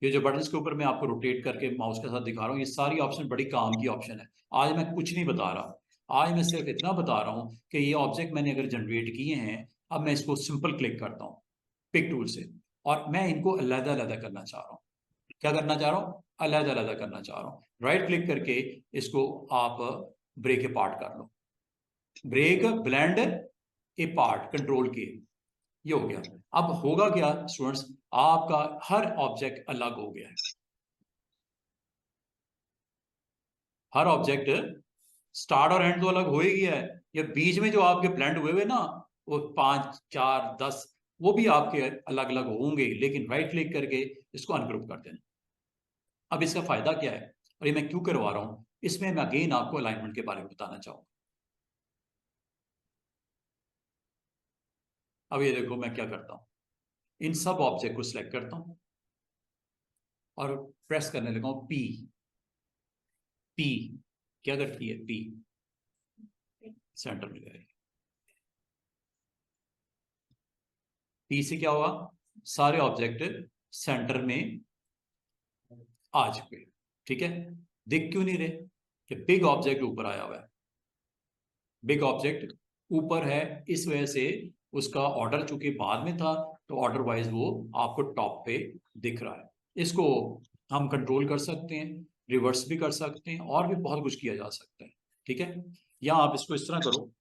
ये जो बटन के ऊपर मैं आपको रोटेट करके माउस के साथ दिखा रहा हूँ, ये सारी ऑप्शन बड़ी काम की ऑप्शन है। आज मैं कुछ नहीं बता रहा, आज मैं सिर्फ इतना बता रहा हूँ कि ये ऑब्जेक्ट मैंने अगर जनरेट किए हैं, अब मैं इसको सिंपल क्लिक करता हूँ पिक टूल से, और मैं इनको अलग-अलग करना चाह रहा हूँ। क्या करना चाह रहा हूँ? अलग-अलग करना चाह रहा हूँ। राइट क्लिक करके इसको आप ब्रेक अपार्ट कर लो, ब्रेक ब्लेंड ए पार्ट, कंट्रोल के, ये हो गया। अब होगा क्या स्टूडेंट्स, आपका हर ऑब्जेक्ट अलग हो गया है। हर ऑब्जेक्ट स्टार्ट और एंड तो अलग हो ही गया है, या बीच में जो आपके ब्लेंड हुए हुए ना, वो 5, 4, 10 वो भी आपके अलग अलग होंगे, लेकिन राइट क्लिक करके इसको अनग्रुप कर देना। अब इसका फायदा क्या है और ये मैं क्यों करवा रहा हूं, इसमें मैं अगेन आपको अलाइनमेंट के बारे में बताना चाहूंगा। अब ये देखो मैं क्या करता हूँ, इन सब ऑब्जेक्ट को सिलेक्ट करता हूँ और प्रेस करने लगा हूँ पी। पी क्या करती है? पी सेंटर में जाएगी। पी से क्या हुआ, सारे ऑब्जेक्ट सेंटर में आ चुके। ठीक है, दिख क्यों नहीं रहे? कि बिग ऑब्जेक्ट ऊपर आया हुआ है, बिग ऑब्जेक्ट ऊपर है, इस वजह से उसका ऑर्डर चूंकि बाद में था, तो ऑर्डर वाइज वो आपको टॉप पे दिख रहा है। इसको हम कंट्रोल कर सकते हैं, रिवर्स भी कर सकते हैं, और भी बहुत कुछ किया जा सकता है। ठीक है, या आप इसको इस तरह करो,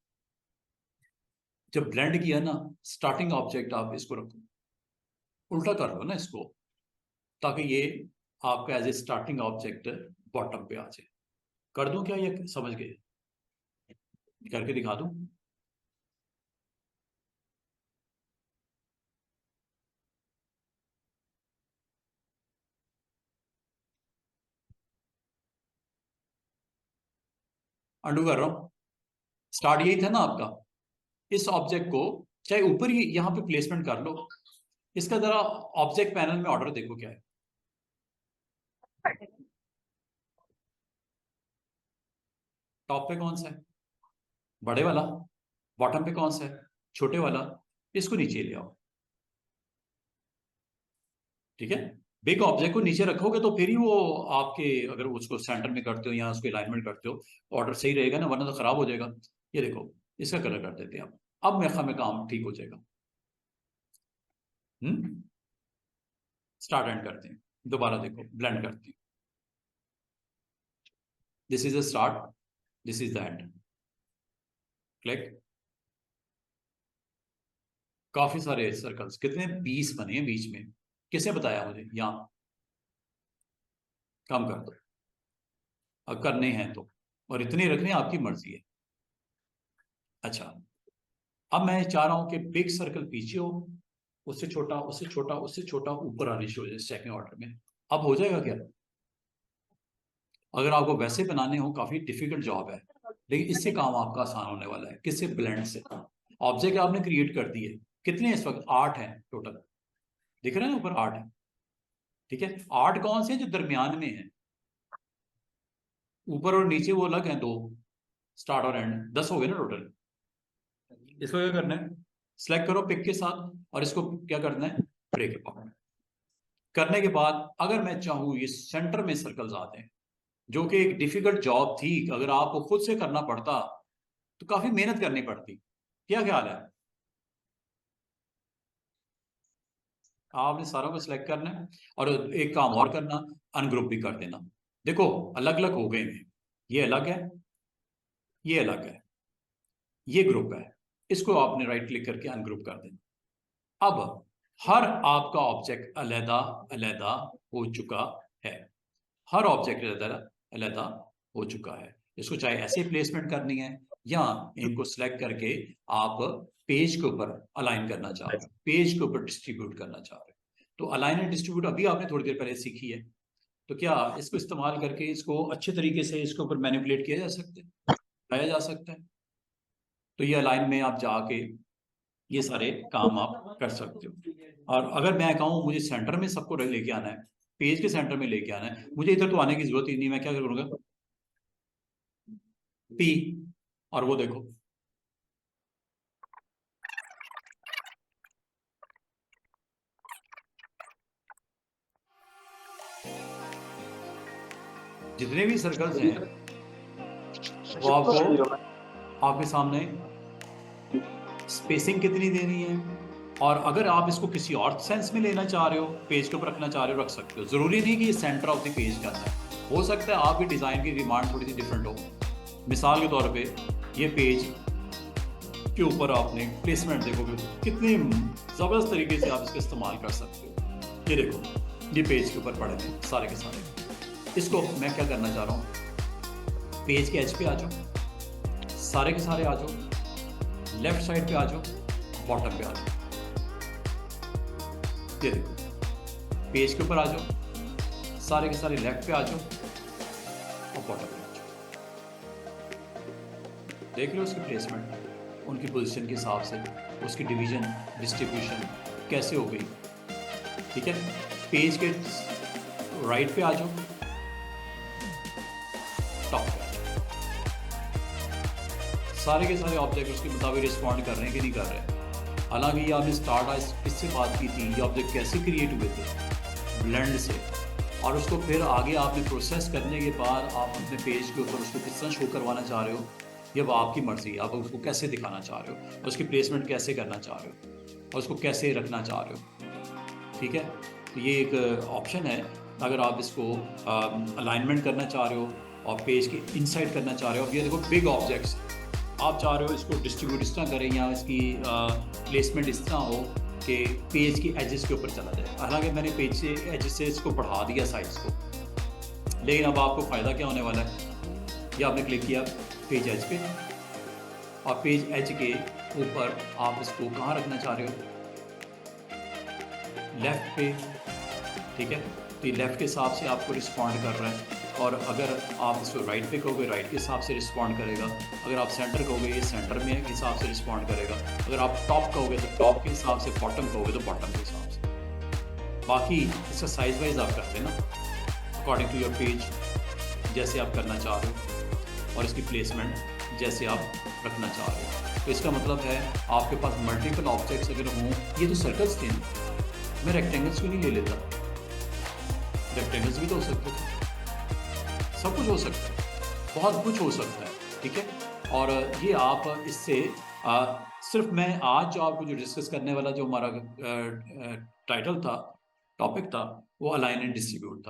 जब ब्लेंड किया ना, स्टार्टिंग ऑब्जेक्ट आप इसको रखो, उल्टा कर लो ना इसको, ताकि ये आपका as a starting object bottom पे आ जाए। कर दूं क्या, ये समझ गए? करके दिखा दूं? अंडू कर रहा हूं। स्टार्ट यही था ना आपका, इस ऑब्जेक्ट को चाहे ऊपर ही यहां पे प्लेसमेंट कर लो। इसका जरा ऑब्जेक्ट पैनल में ऑर्डर देखो क्या है। टॉप पे कौन सा है? बड़े वाला। बॉटम पे कौन सा है? छोटे वाला। इसको नीचे ले आओ। ठीक है, बिग ऑब्जेक्ट को नीचे रखोगे तो फिर ही वो आपके, अगर उसको सेंटर में करते हो या उसको अलाइनमेंट करते हो, ऑर्डर सही रहेगा ना, वरना तो खराब हो जाएगा। ये देखो, इसका कलर कर देते हैं अब मेरे में काम ठीक हो जाएगा। स्टार्ट एंड करते हैं, दोबारा देखो ब्लेंड करते हैं। This is the start, this is the end. Click. काफी सारे सर्कल्स, कितने 20 बने हैं बीच में। किसने बताया मुझे? यहाँ कम कर दो, अब करने हैं तो, और इतने रखने आपकी मर्जी है। अच्छा, अब मैं चाह रहा हूं कि बिग सर्कल पीछे हो, उससे छोटा, उससे छोटा, उससे छोटा ऊपर आने शुरू हो जाए सेकंड ऑर्डर में। अब हो जाएगा क्या? अगर आपको वैसे बनाने हो, काफी डिफिकल्ट जॉब है, लेकिन इससे काम आपका आसान होने वाला है। किससे? ब्लेंड से। ऑब्जेक्ट आपने क्रिएट कर दिए, कितने इस वक्त? 8 हैं टोटल, दिख रहे हैं ऊपर 8 है। ठीक है, 8 कौन से? जो दरमियान में है, ऊपर और नीचे वो अलग हैं दो, स्टार्ट और एंड, 10 हो गए ना टोटल। इसको क्या करना है? सिलेक्ट करो पिक के साथ, और इसको क्या करना है? ब्रेक अपार्ट करने के बाद, अगर मैं चाहूँ ये सेंटर में सर्कल्स आते हैं, जो कि एक डिफिकल्ट जॉब थी, अगर आपको खुद से करना पड़ता तो काफी मेहनत करनी पड़ती। क्या ख्याल है? आपने सारों को सिलेक्ट करना है, और एक काम और करना, अनग्रुप भी कर देना। देखो अलग अलग हो गए हैं, ये अलग है, ये अलग है, ये ग्रुप है। इसको आपने राइट क्लिक करके अनग्रुप कर देना। अब हर आपका ऑब्जेक्ट अलहदा अलहदा हो चुका है, हर ऑब्जेक्ट अलहदा अलहदा हो चुका है। इसको चाहे ऐसे प्लेसमेंट करनी है, या इनको सिलेक्ट करके आप पेज के ऊपर अलाइन करना चाह रहे हो, पेज के ऊपर डिस्ट्रीब्यूट करना चाह रहे हो, तो अलाइन एंड डिस्ट्रीब्यूट अभी आपने थोड़ी देर पहले सीखी है। तो क्या इसको इस्तेमाल करके इसको अच्छे तरीके से इसके ऊपर मैनिपुलेट किया जा सकता है, लाया जा सकता है? तो ये अलाइन में आप जाके ये सारे काम आप कर सकते हो। और अगर मैं कहूँ मुझे सेंटर में सबको लेके आना है, पेज के सेंटर में लेके आना है, मुझे इधर तो आने की जरूरत ही नहीं, मैं क्या करूंगा? पी, और वो देखो जितने भी सर्कल्स हैं वो आपको आपके सामने स्पेसिंग कितनी देनी है, और अगर आप इसको किसी और सेंस में लेना चाह रहे हो, पेज के ऊपर रखना चाह रहे हो, रख सकते हो। जरूरी नहीं कि ये सेंटर ऑफ द पेज करना है, हो सकता है आपकी डिजाइन की डिमांड थोड़ी सी डिफरेंट हो। मिसाल के तौर पे ये पेज के ऊपर आपने प्लेसमेंट देखोगे कितने जबरदस्त तरीके से आप इसका इस्तेमाल कर सकते हो। ये देखो, ये पेज के ऊपर पड़े हैं सारे के सारे। इसको मैं क्या करना चाह रहा हूँ, पेज के एज पे आ जाओ, सारे के सारे आ जाओ, लेफ्ट साइड पे आ जाओ, बॉटम पे आ जाओ। ये देखो, पेज के ऊपर आ जाओ, सारे के सारे लेफ्ट पे आ जाओ और बॉटम पे आ जाओ। देख रहे हो उसकी प्लेसमेंट, उनकी पोजीशन के हिसाब से उसकी डिवीजन डिस्ट्रीब्यूशन कैसे हो गई। ठीक है, पेज के राइट पे आ जाओ, टॉप पे आ जाओ, सारे के सारे ऑब्जेक्ट उसके मुताबिक रिस्पॉन्ड कर रहे हैं कि नहीं कर रहे हैं। हालांकि ये आपने स्टार्ट इससे बात की थी, ये ऑब्जेक्ट कैसे क्रिएट हुए थे, ब्लेंड से, और उसको फिर आगे आपने प्रोसेस करने के बाद आप अपने पेज के ऊपर उसको किस तरह शो करवाना चाह रहे हो, ये वो आपकी मर्जी है। आप उसको कैसे दिखाना चाह रहे हो, उसकी प्लेसमेंट कैसे करना चाह रहे हो, और उसको कैसे रखना चाह रहे हो। ठीक है, तो ये एक ऑप्शन है। अगर आप इसको अलाइनमेंट करना चाह रहे हो और पेज के इनसाइड करना चाह रहे हो, ये देखो बिग ऑब्जेक्ट्स, आप चाह रहे हो इसको डिस्ट्रीब्यूट इस तरह करें या इसकी प्लेसमेंट इस तरह हो कि पेज की एजेस के ऊपर चला जाए। हालांकि मैंने पेज से एजेस से इसको बढ़ा दिया साइज को, लेकिन अब आपको फ़ायदा क्या होने वाला है, ये आपने क्लिक किया पेज एज पे, और पेज एज के ऊपर आप इसको कहाँ रखना चाह रहे हो, लेफ़्ट पे। ठीक है, तो ये लेफ़्ट के हिसाब से आपको रिस्पॉन्ड कर रहा है, और अगर आप इसको राइट पे कहोगे राइट के हिसाब से रिस्पॉन्ड करेगा, अगर आप सेंटर कहोगे ये सेंटर में के हिसाब से रिस्पॉन्ड करेगा, अगर आप टॉप कहोगे तो टॉप के हिसाब से, बॉटम कहोगे तो बॉटम के हिसाब से। बाकी इसका साइज वाइज आप कर देना अकॉर्डिंग टू योर पेज, जैसे आप करना चाह रहे हो, और इसकी प्लेसमेंट जैसे आप रखना चाह रहे हो। तो इसका मतलब है आपके पास मल्टीपल ऑब्जेक्ट्स अगर हों, ये तो सर्कल्स थे, मैं रेक्टेंगल्स क्यों नहीं ले लेता, रेक्टेंगल्स भी तो हो सकते थे, सब कुछ हो सकता है, बहुत कुछ हो सकता है। ठीक है, और ये आप इससे सिर्फ मैं आज जो आपको जो डिस्कस करने वाला जो हमारा टाइटल था, टॉपिक था, वो अलाइन एंड डिस्ट्रीब्यूट था।